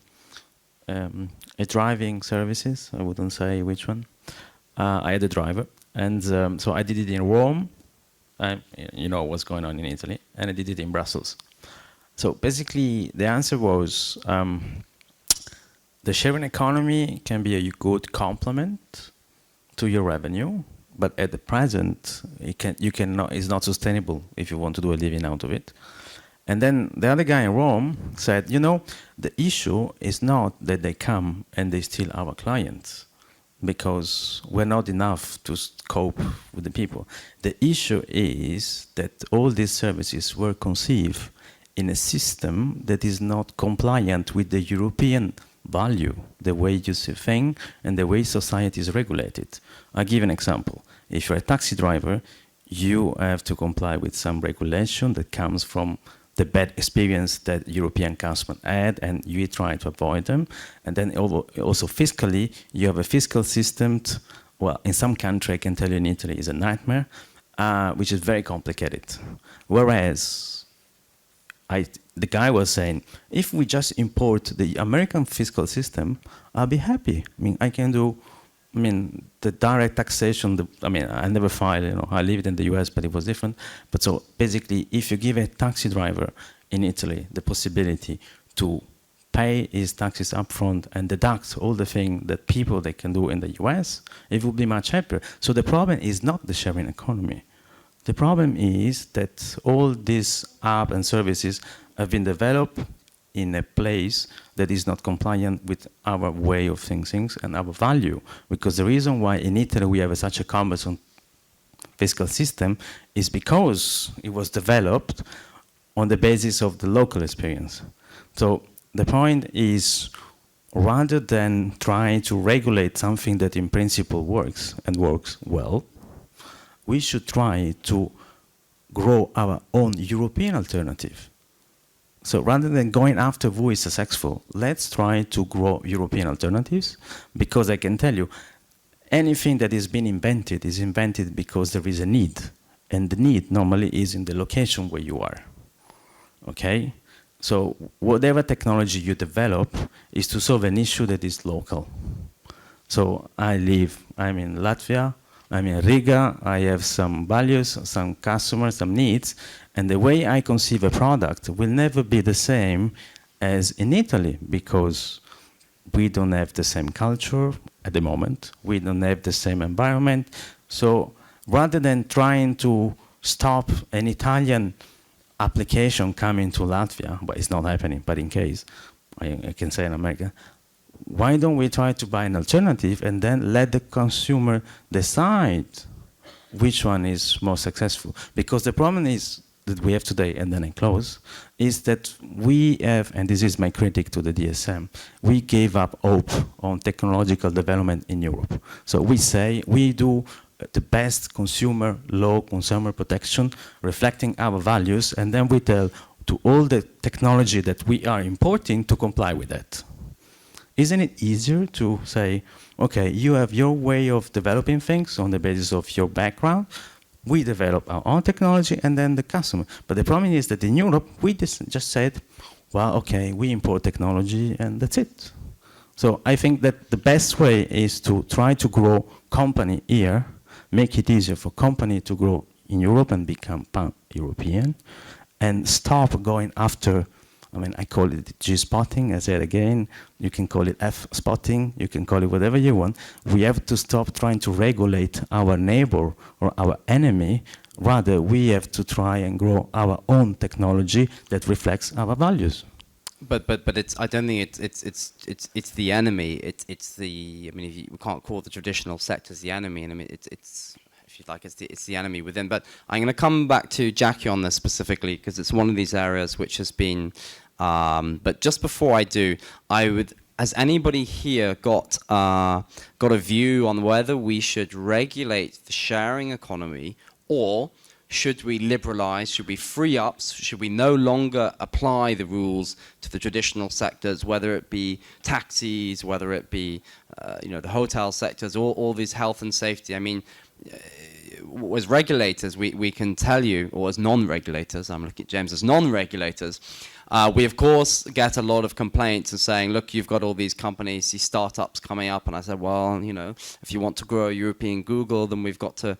driving services. I wouldn't say which one. I had a driver, and so I did it in Rome. You know what's going on in Italy, and I did it in Brussels. So basically, the answer was the sharing economy can be a good complement to your revenue. But at the present, it's not sustainable if you want to do a living out of it. And then the other guy in Rome said, the issue is not that they come and they steal our clients, because we're not enough to cope with the people. The issue is that all these services were conceived in a system that is not compliant with the European value, the way you see things and the way society is regulated. I'll give an example. If you're a taxi driver, you have to comply with some regulation that comes from the bad experience that European customers had, and you try to avoid them. And then also fiscally, you have a fiscal system, well, in some country, I can tell you in Italy, is a nightmare, which is very complicated. Whereas, the guy was saying, if we just import the American fiscal system, I'll be happy. I mean, I can do, the direct taxation, I never filed, I lived in the US, but it was different. But so basically, if you give a taxi driver in Italy the possibility to pay his taxes upfront and deduct all the things that they can do in the US, it would be much happier. So the problem is not the sharing economy. The problem is that all these apps and services have been developed in a place that is not compliant with our way of thinking and our value. Because the reason why in Italy we have such a cumbersome fiscal system is because it was developed on the basis of the local experience. So the point is, rather than trying to regulate something that in principle works and works well, we should try to grow our own European alternative. So rather than going after who is successful, let's try to grow European alternatives, because I can tell you, anything that is being invented is invented because there is a need, and the need normally is in the location where you are, okay? So whatever technology you develop is to solve an issue that is local. So I'm in Latvia, I mean, Riga, I have some values, some customers, some needs, and the way I conceive a product will never be the same as in Italy, because we don't have the same culture at the moment, we don't have the same environment. So rather than trying to stop an Italian application coming to Latvia, but it's not happening, but in case, I can say in America, why don't we try to buy an alternative and then let the consumer decide which one is more successful? Because the problem is that we have today, and then I close, is that we have, and this is my critique to the DSM, we gave up hope on technological development in Europe. So we say we do the best consumer law, consumer protection, reflecting our values, and then we tell to all the technology that we are importing to comply with that. Isn't it easier to say, okay, you have your way of developing things on the basis of your background, we develop our own technology, and then the customer. But the problem is that in Europe, we just said, well, okay, we import technology, and that's it. So I think that the best way is to try to grow company here, make it easier for company to grow in Europe and become pan-European, and stop going after, I mean, I call it G-spotting, I say it again, you can call it F-spotting, you can call it whatever you want. We have to stop trying to regulate our neighbor or our enemy. Rather, we have to try and grow our own technology that reflects our values.
But it's, I don't think it's the enemy. It's the, I mean, we can't call the traditional sectors the enemy. And I mean, it's if you like, it's the enemy within. But I'm going to come back to Jackie on this specifically because it's one of these areas which has been. But just before I do, I would. Has anybody here got a view on whether we should regulate the sharing economy, or should we liberalize, should we free up, should we no longer apply the rules to the traditional sectors, whether it be taxis, whether it be the hotel sectors, all these health and safety? I mean, as regulators, we can tell you, or as non-regulators, I'm looking at James, as non-regulators, we of course get a lot of complaints and saying, look, you've got all these companies, these startups coming up, and I said, well, if you want to grow a European Google, then we've got to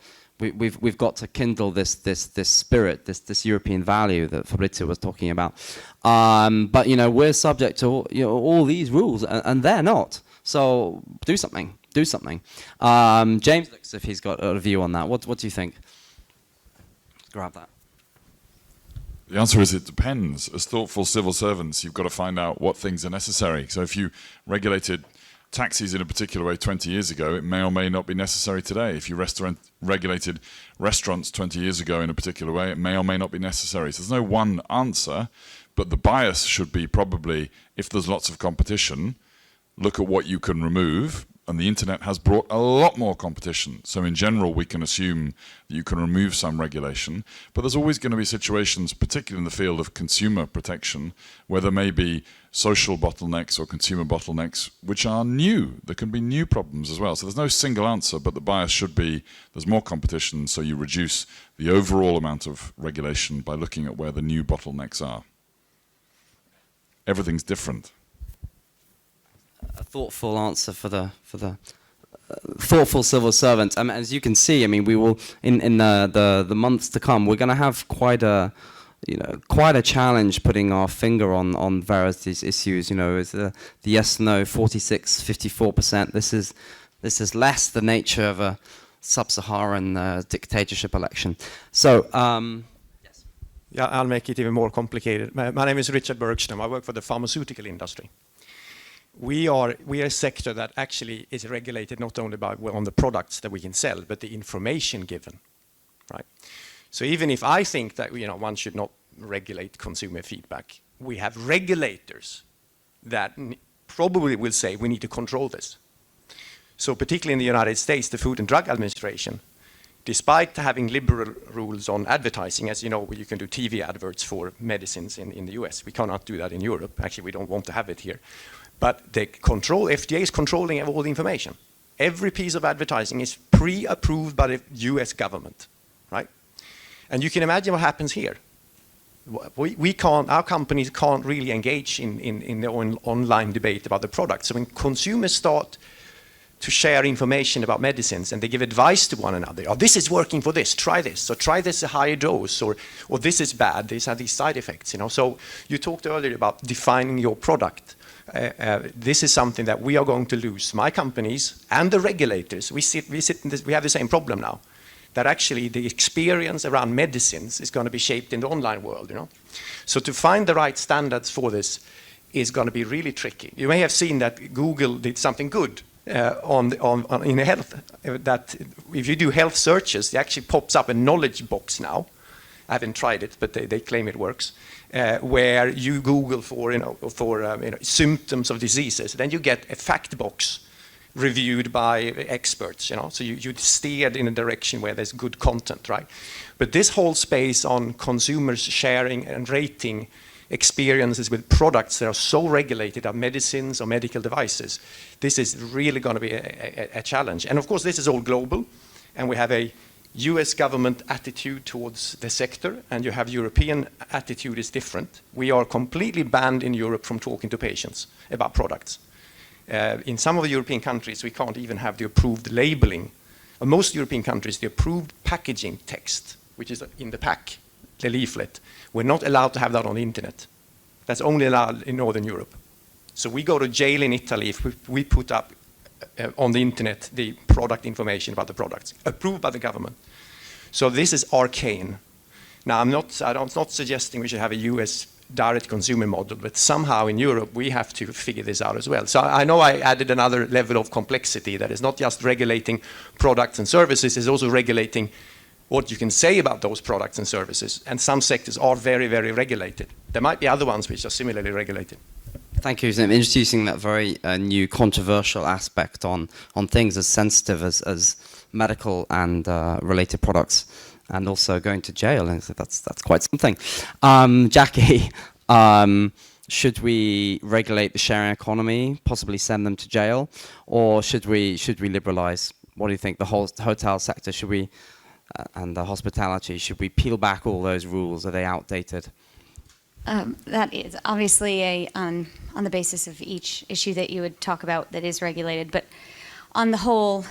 kindle this spirit, this European value that Fabrizio was talking about. But we're subject to all these rules, and they're not. So do something. Do something. James looks if he's got a view on that. What do you think? Grab that.
The answer is it depends. As thoughtful civil servants, you've got to find out what things are necessary. So if you regulated taxis in a particular way 20 years ago, it may or may not be necessary today. If you regulated restaurants 20 years ago in a particular way, it may or may not be necessary. So there's no one answer, but the bias should be probably, if there's lots of competition, look at what you can remove. And the internet has brought a lot more competition. So in general, we can assume that you can remove some regulation. But there's always going to be situations, particularly in the field of consumer protection, where there may be social bottlenecks or consumer bottlenecks, which are new. There can be new problems as well. So there's no single answer, but the bias should be there's more competition, so you reduce the overall amount of regulation by looking at where the new bottlenecks are. Everything's different.
A thoughtful answer for the thoughtful civil servant. As you can see, we will in the months to come, we're going to have quite a challenge putting our finger on various these issues. Is the yes/no 46-54%. This is less the nature of a sub-Saharan dictatorship election. So. Yes.
Yeah, I'll make it even more complicated. My name is Richard Bergström. I work for the pharmaceutical industry. We are a sector that actually is regulated not only on the products that we can sell, but the information given, right? So even if I think that one should not regulate consumer feedback, we have regulators that probably will say we need to control this. So particularly in the United States, the Food and Drug Administration, despite having liberal rules on advertising, as you know, you can do TV adverts for medicines in the US. We cannot do that in Europe. Actually, we don't want to have it here. But the FDA is controlling all the information. Every piece of advertising is pre-approved by the US government, right? And you can imagine what happens here. Our companies can't really engage in the online debate about the product. So when consumers start to share information about medicines, and they give advice to one another. Oh, this is working for this, try this. Or try this a higher dose, or this is bad, these have these side effects. So you talked earlier about defining your product. This is something that we are going to lose. My companies and the regulators, we have the same problem now. That actually the experience around medicines is going to be shaped in the online world. So to find the right standards for this is going to be really tricky. You may have seen that Google did something good in health. That if you do health searches, it actually pops up a knowledge box now. I haven't tried it, but they claim it works. Where you Google for symptoms of diseases, then you get a fact box reviewed by experts. So you steered in a direction where there's good content, right? But this whole space on consumers sharing and rating experiences with products that are so regulated, are medicines or medical devices, this is really going to be a challenge. And of course, this is all global, and we have a US government attitude towards the sector, and you have European attitude is different. We are completely banned in Europe from talking to patients about products. In some of the European countries, we can't even have the approved labeling. In most European countries, the approved packaging text, which is in the pack, the leaflet, we're not allowed to have that on the internet. That's only allowed in Northern Europe. So we go to jail in Italy if we put up on the internet the product information about the products, approved by the government. So this is arcane. Now, I'm not suggesting we should have a US direct consumer model, but somehow in Europe we have to figure this out as well. So I know I added another level of complexity that is not just regulating products and services, it's also regulating what you can say about those products and services. And some sectors are very, very regulated. There might be other ones which are similarly regulated.
Thank you for introducing that very new controversial aspect on things as sensitive as medical and related products, and also going to jail. And so that's quite something. Jackie, should we regulate the sharing economy, possibly send them to jail, or should we liberalize? What do you think? The whole hotel sector, should we, and the hospitality, should we peel back all those rules? Are they outdated?
That is obviously on the basis of each issue that you would talk about that is regulated, but on the whole,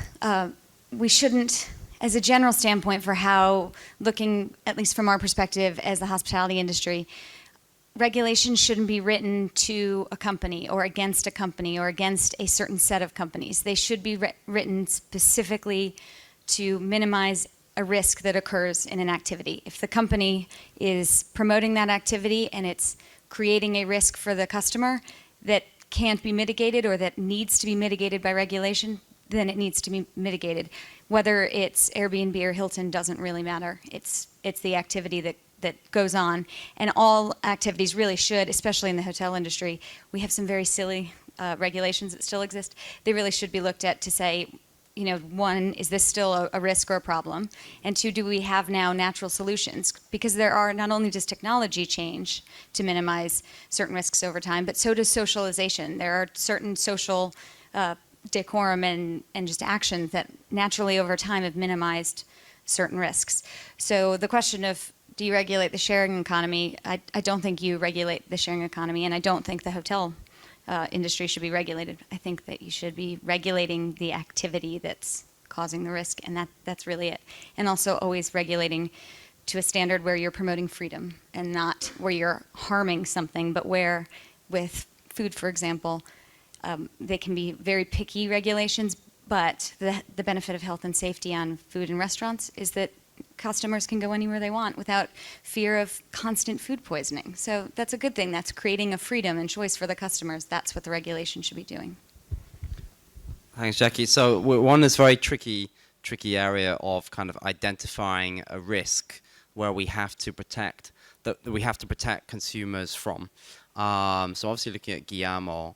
we shouldn't, as a general standpoint for how, looking at least from our perspective as the hospitality industry, regulations shouldn't be written to a company or against a certain set of companies. They should be written specifically to minimize a risk that occurs in an activity. If the company is promoting that activity and it's creating a risk for the customer that can't be mitigated or that needs to be mitigated by regulation, then it needs to be mitigated. Whether it's Airbnb or Hilton doesn't really matter. It's the activity that goes on. And all activities really should, especially in the hotel industry, we have some very silly regulations that still exist. They really should be looked at to say, one, is this still a risk or a problem? And two, do we have now natural solutions? Because there are, not only does technology change to minimize certain risks over time, but so does socialization. There are certain social decorum and just actions that naturally over time have minimized certain risks. So the question of, do you regulate the sharing economy? I don't think you regulate the sharing economy, and I don't think the hotel industry should be regulated. I think that you should be regulating the activity that's causing the risk, and that's really it. And also always regulating to a standard where you're promoting freedom and not where you're harming something, but where, with food, for example, they can be very picky regulations, but the benefit of health and safety on food in restaurants is that customers can go anywhere they want without fear of constant food poisoning. So that's a good thing. That's creating a freedom and choice for the customers. That's what the regulation should be doing.
Thanks, Jackie. So we're on this very tricky area of kind of identifying a risk where we have to protect consumers from. So obviously looking at Guillermo,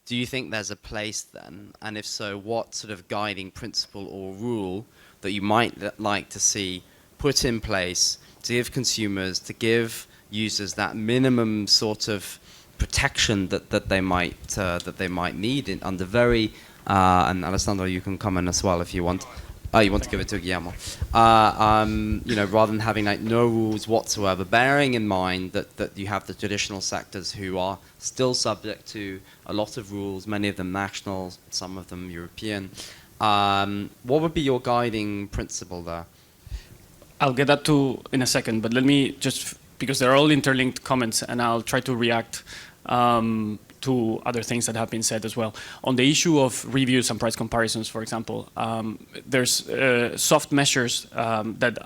do you think there's a place then? And if so, what sort of guiding principle or rule that you might like to see put in place to give consumers, to give users that minimum sort of protection that they might need under very and Alessandro, you can come in as well if you want, Oh, you want to give it to Guillermo. Rather than having like no rules whatsoever, bearing in mind that you have the traditional sectors who are still subject to a lot of rules, many of them national, some of them European. What would be your guiding principle there?
I'll get that to in a second, but let me just, because they're all interlinked comments, and I'll try to react to other things that have been said as well. On the issue of reviews and price comparisons, for example, there's soft measures that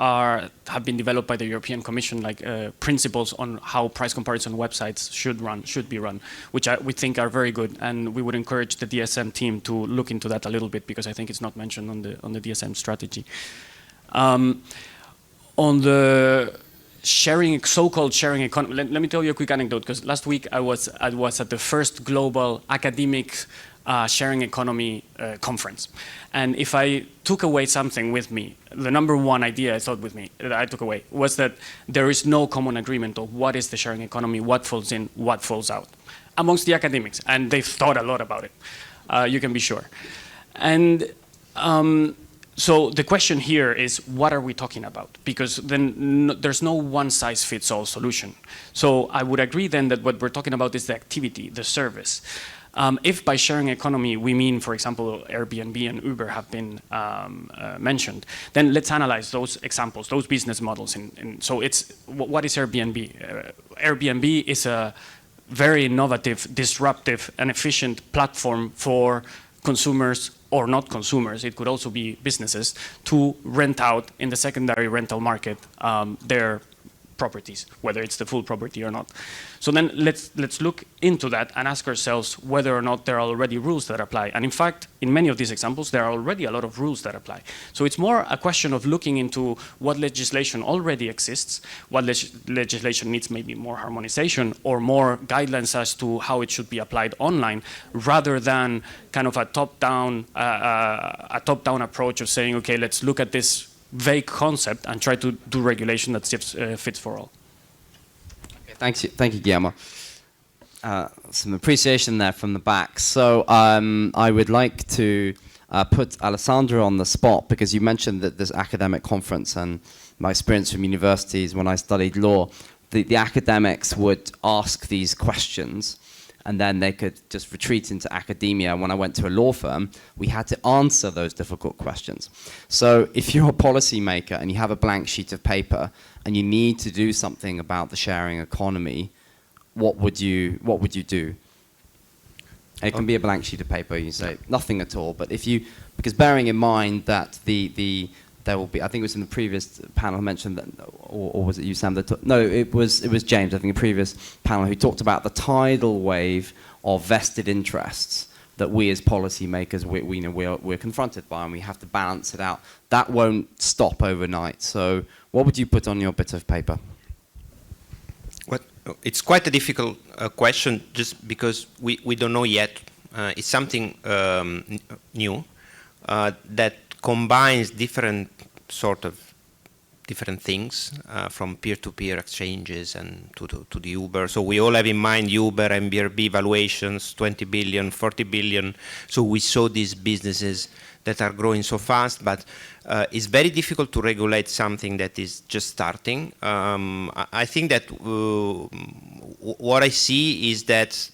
have been developed by the European Commission, like principles on how price comparison websites should be run, which we think are very good, and we would encourage the DSM team to look into that a little bit, because I think it's not mentioned on the DSM strategy. On the so-called sharing economy, let me tell you a quick anecdote, because last week I was at the first global academic sharing economy conference. And if I took away something with me, the number one idea I took away was that there is no common agreement of what is the sharing economy, what falls in, what falls out, amongst the academics. And they've thought a lot about it, you can be sure. And so the question here is, what are we talking about? Because then there's no one-size-fits-all solution. So I would agree then that what we're talking about is the activity, the service. If by sharing economy we mean, for example, Airbnb and Uber have been mentioned, then let's analyze those examples, those business models. So what is Airbnb? Airbnb is a very innovative, disruptive, and efficient platform for consumers, or not consumers, it could also be businesses, to rent out in the secondary rental market their properties, whether it's the full property or not. So then let's look into that and ask ourselves whether or not there are already rules that apply. And in fact, in many of these examples, there are already a lot of rules that apply. So it's more a question of looking into what legislation already exists, what legislation needs maybe more harmonization or more guidelines as to how it should be applied online, rather than kind of a top-down approach of saying, okay, let's look at this vague concept and try to do regulation that fits for all.
Okay, thank you, Guillermo. Some appreciation there from the back. So I would like to put Alessandro on the spot, because you mentioned that this academic conference, and my experience from universities when I studied law, the academics would ask these questions and then they could just retreat into academia. When I went to a law firm, we had to answer those difficult questions. So if you're a policymaker and you have a blank sheet of paper and you need to do something about the sharing economy, what would you do? It can be a blank sheet of paper. You say nothing at all. But because bearing in mind that there will be, I think it was in the previous panel mentioned that, or was it you, Sam? No, it was James, I think, a previous panel who talked about the tidal wave of vested interests that we as policymakers we're confronted by, and we have to balance it out. That won't stop overnight. So, what would you put on your bit of paper?
It's quite a difficult question, just because we don't know yet. It's something new that combines different things, from peer-to-peer exchanges and to the Uber. So we all have in mind Uber and Airbnb valuations, 20 billion, 40 billion. So we saw these businesses that are growing so fast, but it's very difficult to regulate something that is just starting. I think that what I see is that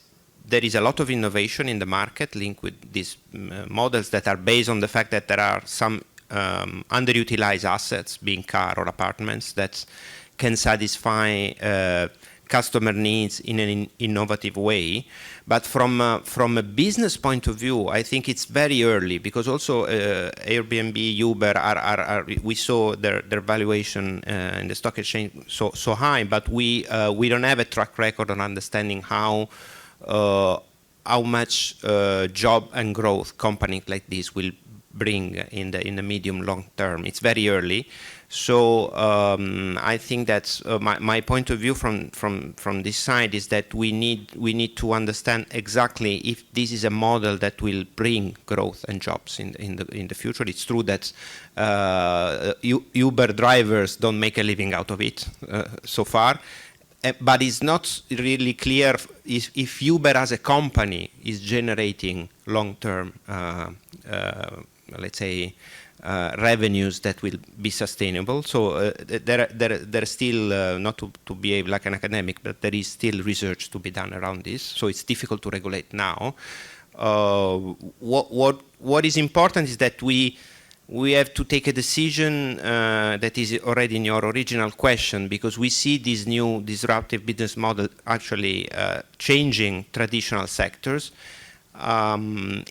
there is a lot of innovation in the market linked with these models that are based on the fact that there are some underutilized assets, being car or apartments, that can satisfy customer needs in an innovative way. But from a business point of view, I think it's very early, because also Airbnb, Uber we saw their valuation in the stock exchange so high, but we don't have a track record on understanding how much job and growth companies like this will bring in the medium long term. It's very early. So I think that my point of view from this side is that we need to understand exactly if this is a model that will bring growth and jobs in the future. It's true that Uber drivers don't make a living out of it so far, but it's not really clear if Uber as a company is generating long-term let's say revenues that will be sustainable. So there are still, not to behave like an academic, but there is still research to be done around this. So it's difficult to regulate now. What is important is that we have to take a decision that is already in your original question, because we see this new disruptive business model actually changing traditional sectors.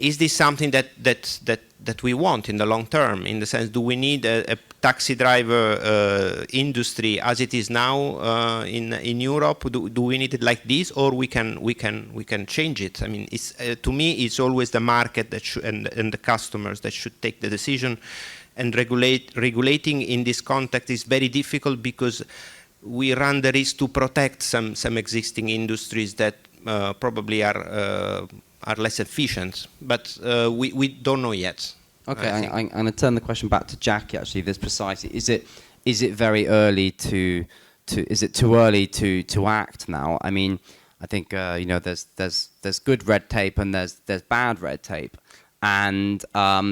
Is this something that we want in the long term? In the sense, do we need a taxi driver industry as it is now in Europe? Do we need it like this, or we can change it? I mean, to me, it's always the market that and the customers that should take the decision. And regulating in this context is very difficult, because we run the risk to protect some existing industries that probably are less efficient, but we don't know yet.
Okay, I'm going to turn the question back to Jackie. Actually, this precisely is it very early is it too early to act now? I mean, I think there's good red tape and there's bad red tape, and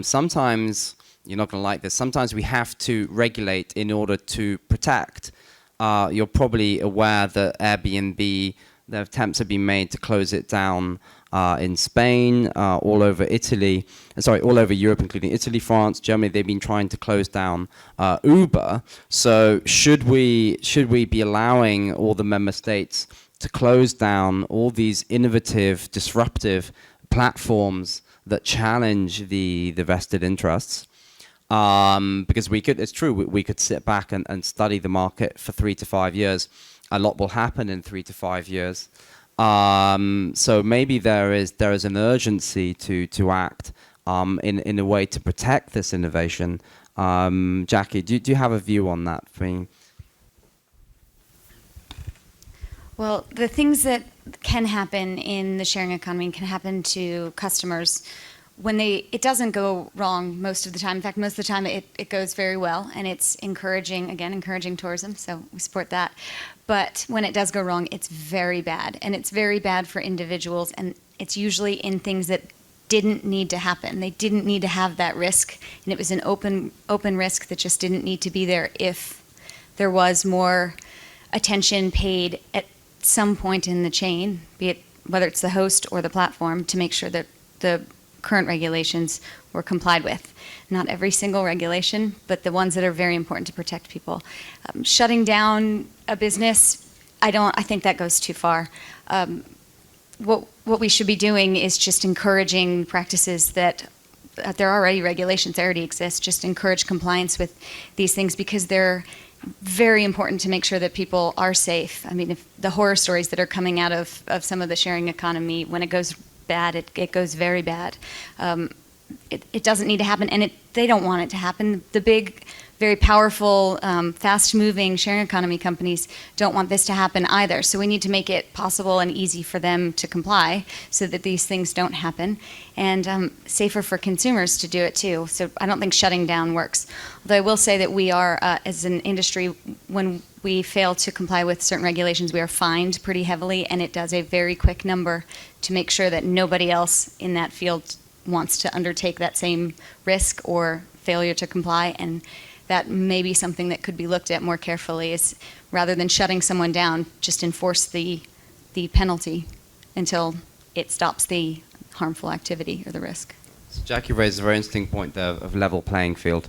sometimes you're not going to like this. Sometimes we have to regulate in order to protect. You're probably aware that Airbnb, the attempts have been made to close it down in Spain, all over Italy, all over Europe, including Italy, France, Germany. They've been trying to close down Uber. So should we be allowing all the member states to close down all these innovative, disruptive platforms that challenge the vested interests? Because it's true, we could sit back and study the market for 3 to 5 years. A lot will happen in 3 to 5 years. So maybe there is an urgency to act in a way to protect this innovation. Jackie, do you have a view on that?
Well, the things that can happen in the sharing economy can happen to customers when it doesn't go wrong most of the time. In fact, most of the time it goes very well, and it's encouraging tourism, so we support that. But when it does go wrong, it's very bad, and it's very bad for individuals, and it's usually in things that didn't need to happen. They didn't need to have that risk, and it was an open risk that just didn't need to be there if there was more attention paid at some point in the chain, be it whether it's the host or the platform, to make sure that the current regulations were complied with. Not every single regulation, but the ones that are very important to protect people. Shutting down a business, I think that goes too far. What we should be doing is just encouraging practices that there are already regulations that already exist. Just encourage compliance with these things, because they're very important to make sure that people are safe. I mean, if the horror stories that are coming out of some of the sharing economy, when it goes bad, it goes very bad. It doesn't need to happen, and they don't want it to happen. The big, very powerful, fast-moving sharing economy companies don't want this to happen either. So we need to make it possible and easy for them to comply so that these things don't happen, and safer for consumers to do it too. So I don't think shutting down works. Although I will say that we are, as an industry, when we fail to comply with certain regulations, we are fined pretty heavily, and it does a very quick number to make sure that nobody else in that field wants to undertake that same risk or failure to comply. And that may be something that could be looked at more carefully, is rather than shutting someone down, just enforce the penalty until it stops the harmful activity or the risk.
So Jackie raised a very interesting point there of level playing field.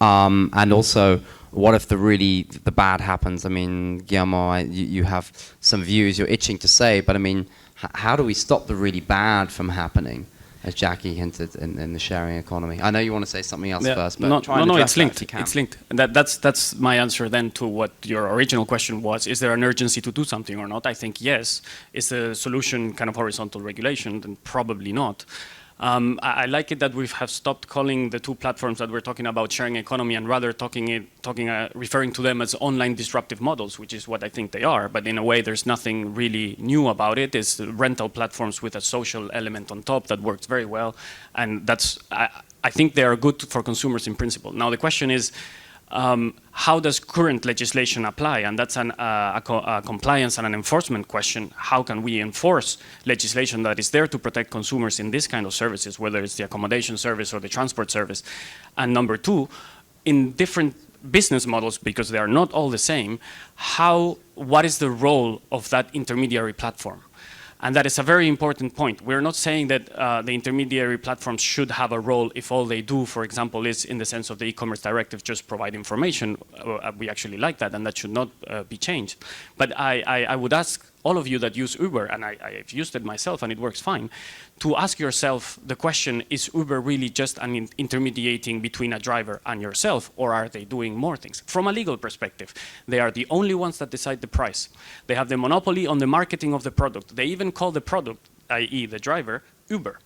And also, what if the bad happens? I mean, Guillermo, you have some views you're itching to say, but I mean, how do we stop the really bad from happening, as Jackie hinted in the sharing economy? I know you want to say something else first, but
it's linked. It's linked. And that's my answer then to what your original question was. Is there an urgency to do something or not? I think yes. Is the solution kind of horizontal regulation? Then probably not. I like it that we have stopped calling the two platforms that we're talking about sharing economy, and rather referring to them as online disruptive models, which is what I think they are. But in a way, there's nothing really new about it. It's rental platforms with a social element on top that works very well, and I think they are good for consumers in principle. Now the question is, how does current legislation apply? And that's a compliance and an enforcement question. How can we enforce legislation that is there to protect consumers in this kind of services, whether it's the accommodation service or the transport service? And number two, in different business models, because they are not all the same, what is the role of that intermediary platform? And that is a very important point. We're not saying that the intermediary platforms should have a role if all they do, for example, is in the sense of the e-commerce directive, just provide information. We actually like that, and that should not be changed. But I would ask all of you that use Uber, and I've used it myself and it works fine, to ask yourself the question, is Uber really just an intermediating between a driver and yourself, or are they doing more things? From a legal perspective, they are the only ones that decide the price. They have the monopoly on the marketing of the product. They even call the product, i.e. the driver, Uber.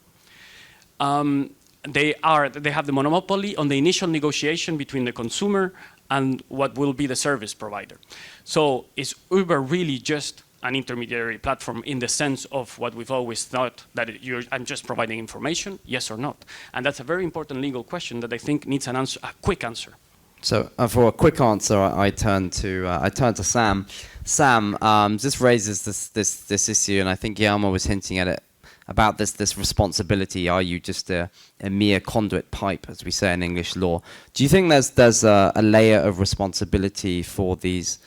They have the monopoly on the initial negotiation between the consumer and what will be the service provider. So is Uber really just an intermediary platform in the sense of what we've always thought, that I'm just providing information, yes or not? And that's a very important legal question that I think needs an answer, a quick answer.
So for a quick answer, I turn to Sam. Sam, this raises this issue, and I think Guillermo was hinting at it, about this responsibility. Are you just a mere conduit pipe, as we say in English law? Do you think there's a layer of responsibility for these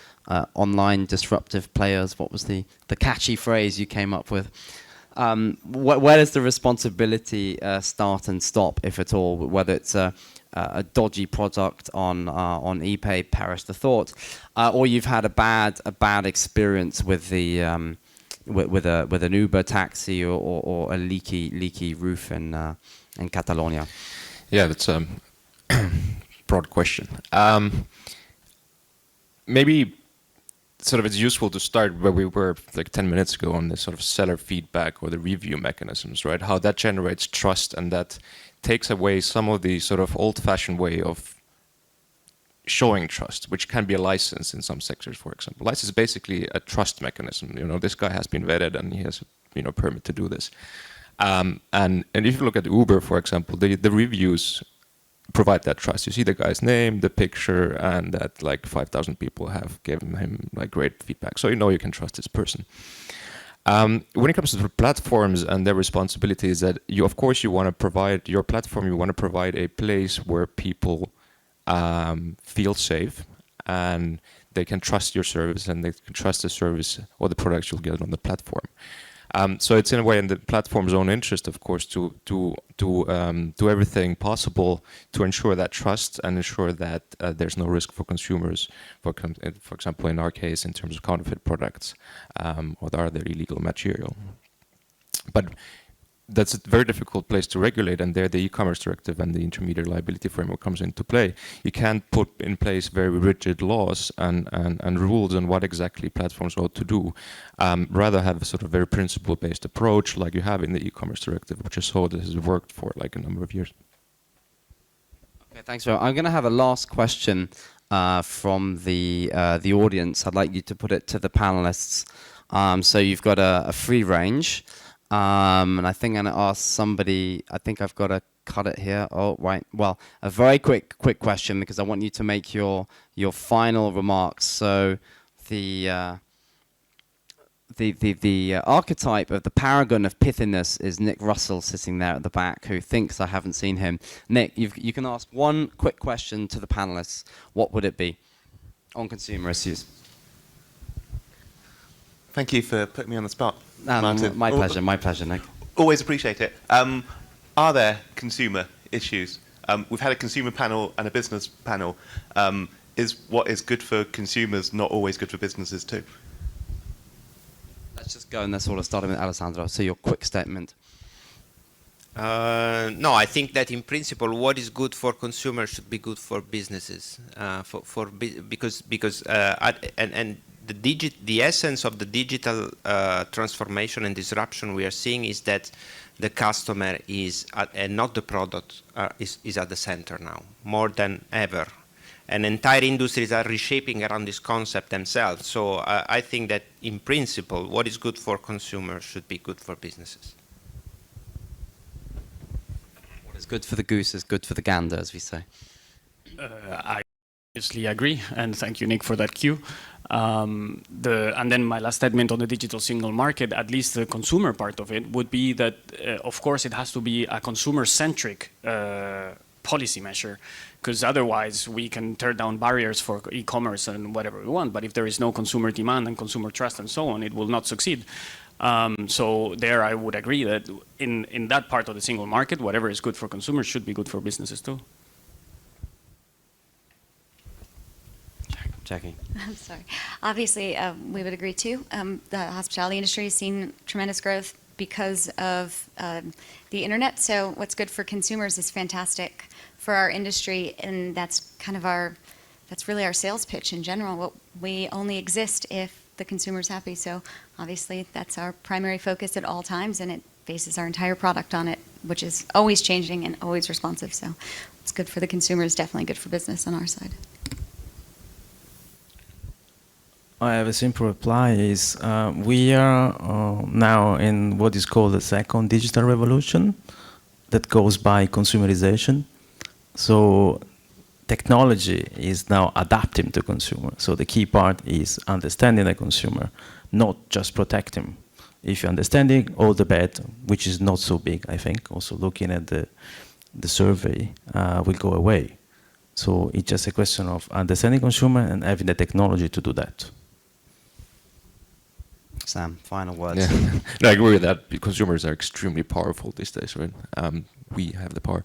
online disruptive players? What was the catchy phrase you came up with? Where does the responsibility start and stop, if at all? Whether it's a dodgy product on ePay, perish the thought, or you've had a bad experience with the with an Uber taxi or a leaky roof in Catalonia.
Yeah, that's a broad question. Maybe sort of it's useful to start where we were like 10 minutes ago on the sort of seller feedback or the review mechanisms, right? How that generates trust, and that takes away some of the sort of old-fashioned way of showing trust, which can be a license in some sectors, for example. License is basically a trust mechanism. You know, this guy has been vetted and he has, you know, permit to do this. And if you look at Uber, for example, the reviews provide that trust. You see the guy's name, the picture, and that like 5,000 people have given him like great feedback. So you know you can trust this person. When it comes to the platforms and their responsibilities, that you, of course, you want to provide your platform. You want to provide a place where people feel safe and they can trust your service, and they can trust the service or the products you'll get on the platform. So it's in a way in the platform's own interest, of course, to do everything possible to ensure that trust and ensure that there's no risk for consumers, for example, in our case, in terms of counterfeit products or the other illegal material. But that's a very difficult place to regulate, and there the e-commerce directive and the intermediate liability framework comes into play. You can't put in place very rigid laws and rules on what exactly platforms ought to do. Rather have a sort of very principle-based approach like you have in the e-commerce directive, which is so that has worked for like a number of years.
Okay, thanks. I'm going to have a last question from the audience. I'd like you to put it to the panelists. So you've got a free range. And I think I'm going to ask somebody, I think I've got to cut it here. Oh, right. Well, a very quick question, because I want you to make your final remarks. So the archetype of the paragon of pithiness is Nick Russell, sitting there at the back, who thinks I haven't seen him. Nick, you can ask one quick question to the panelists. What would it be on consumer issues?
Thank you for putting me on the spot.
My pleasure, Nick.
Always appreciate it. Are there consumer issues? We've had a consumer panel and a business panel. Is what is good for consumers not always good for businesses too?
Let's just go and let's sort of start with Alessandro. So your quick statement.
No, I think that in principle, what is good for consumers should be good for businesses. Because the essence of the digital transformation and disruption we are seeing is that the customer is and not the product is at the center now more than ever, and entire industries are reshaping around this concept themselves. So I think that in principle, what is good for consumers should be good for businesses.
What is good for the goose is good for the gander, as we say.
Obviously agree, and thank you, Nick, for that cue. And then my last statement on the digital single market, at least the consumer part of it, would be that, of course, it has to be a consumer-centric policy measure, because otherwise we can tear down barriers for e-commerce and whatever we want. But if there is no consumer demand and consumer trust and so on, it will not succeed. So there I would agree that in that part of the single market, whatever is good for consumers should be good for businesses too.
Jackie.
I'm sorry. Obviously, we would agree too. The hospitality industry has seen tremendous growth because of the internet. So what's good for consumers is fantastic for our industry, and that's kind of that's really our sales pitch in general. We only exist if the consumer's happy. So obviously, that's our primary focus at all times, and it bases our entire product on it, which is always changing and always responsive. So it's good for the consumer, is definitely good for business on our side.
I have a simple reply is we are now in what is called the second digital revolution that goes by consumerization. So technology is now adapting to consumer. So the key part is understanding the consumer, not just protecting. If you're understanding, all the bad, which is not so big, I think, also looking at the survey, will go away. So it's just a question of understanding consumer and having the technology to do that.
Sam, final words.
Yeah. No, I agree with that. Consumers are extremely powerful these days, right? We have the power.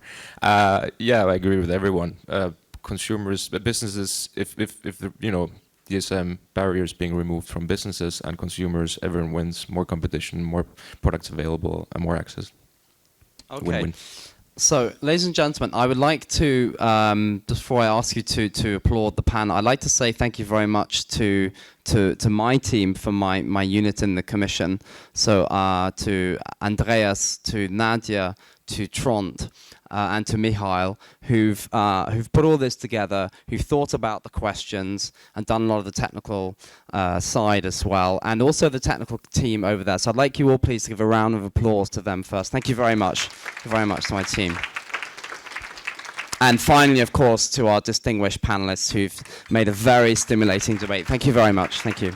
Yeah, I agree with everyone. Consumers, businesses, if the, DSM barriers being removed from businesses and consumers, everyone wins. More competition, more products available, and more access.
Okay.
Win-win.
So, ladies and gentlemen, I would like to, before I ask you to applaud the panel, I'd like to say thank you very much to my team for my unit in the commission. So to Andreas, to Nadia, to Trond, and to Mihail, who've put all this together, who've thought about the questions and done a lot of the technical side as well, and also the technical team over there. So I'd like you all please to give a round of applause to them first. Thank you very much. Thank you very much to my team. And finally, of course, to our distinguished panelists who've made a very stimulating debate. Thank you very much. Thank you.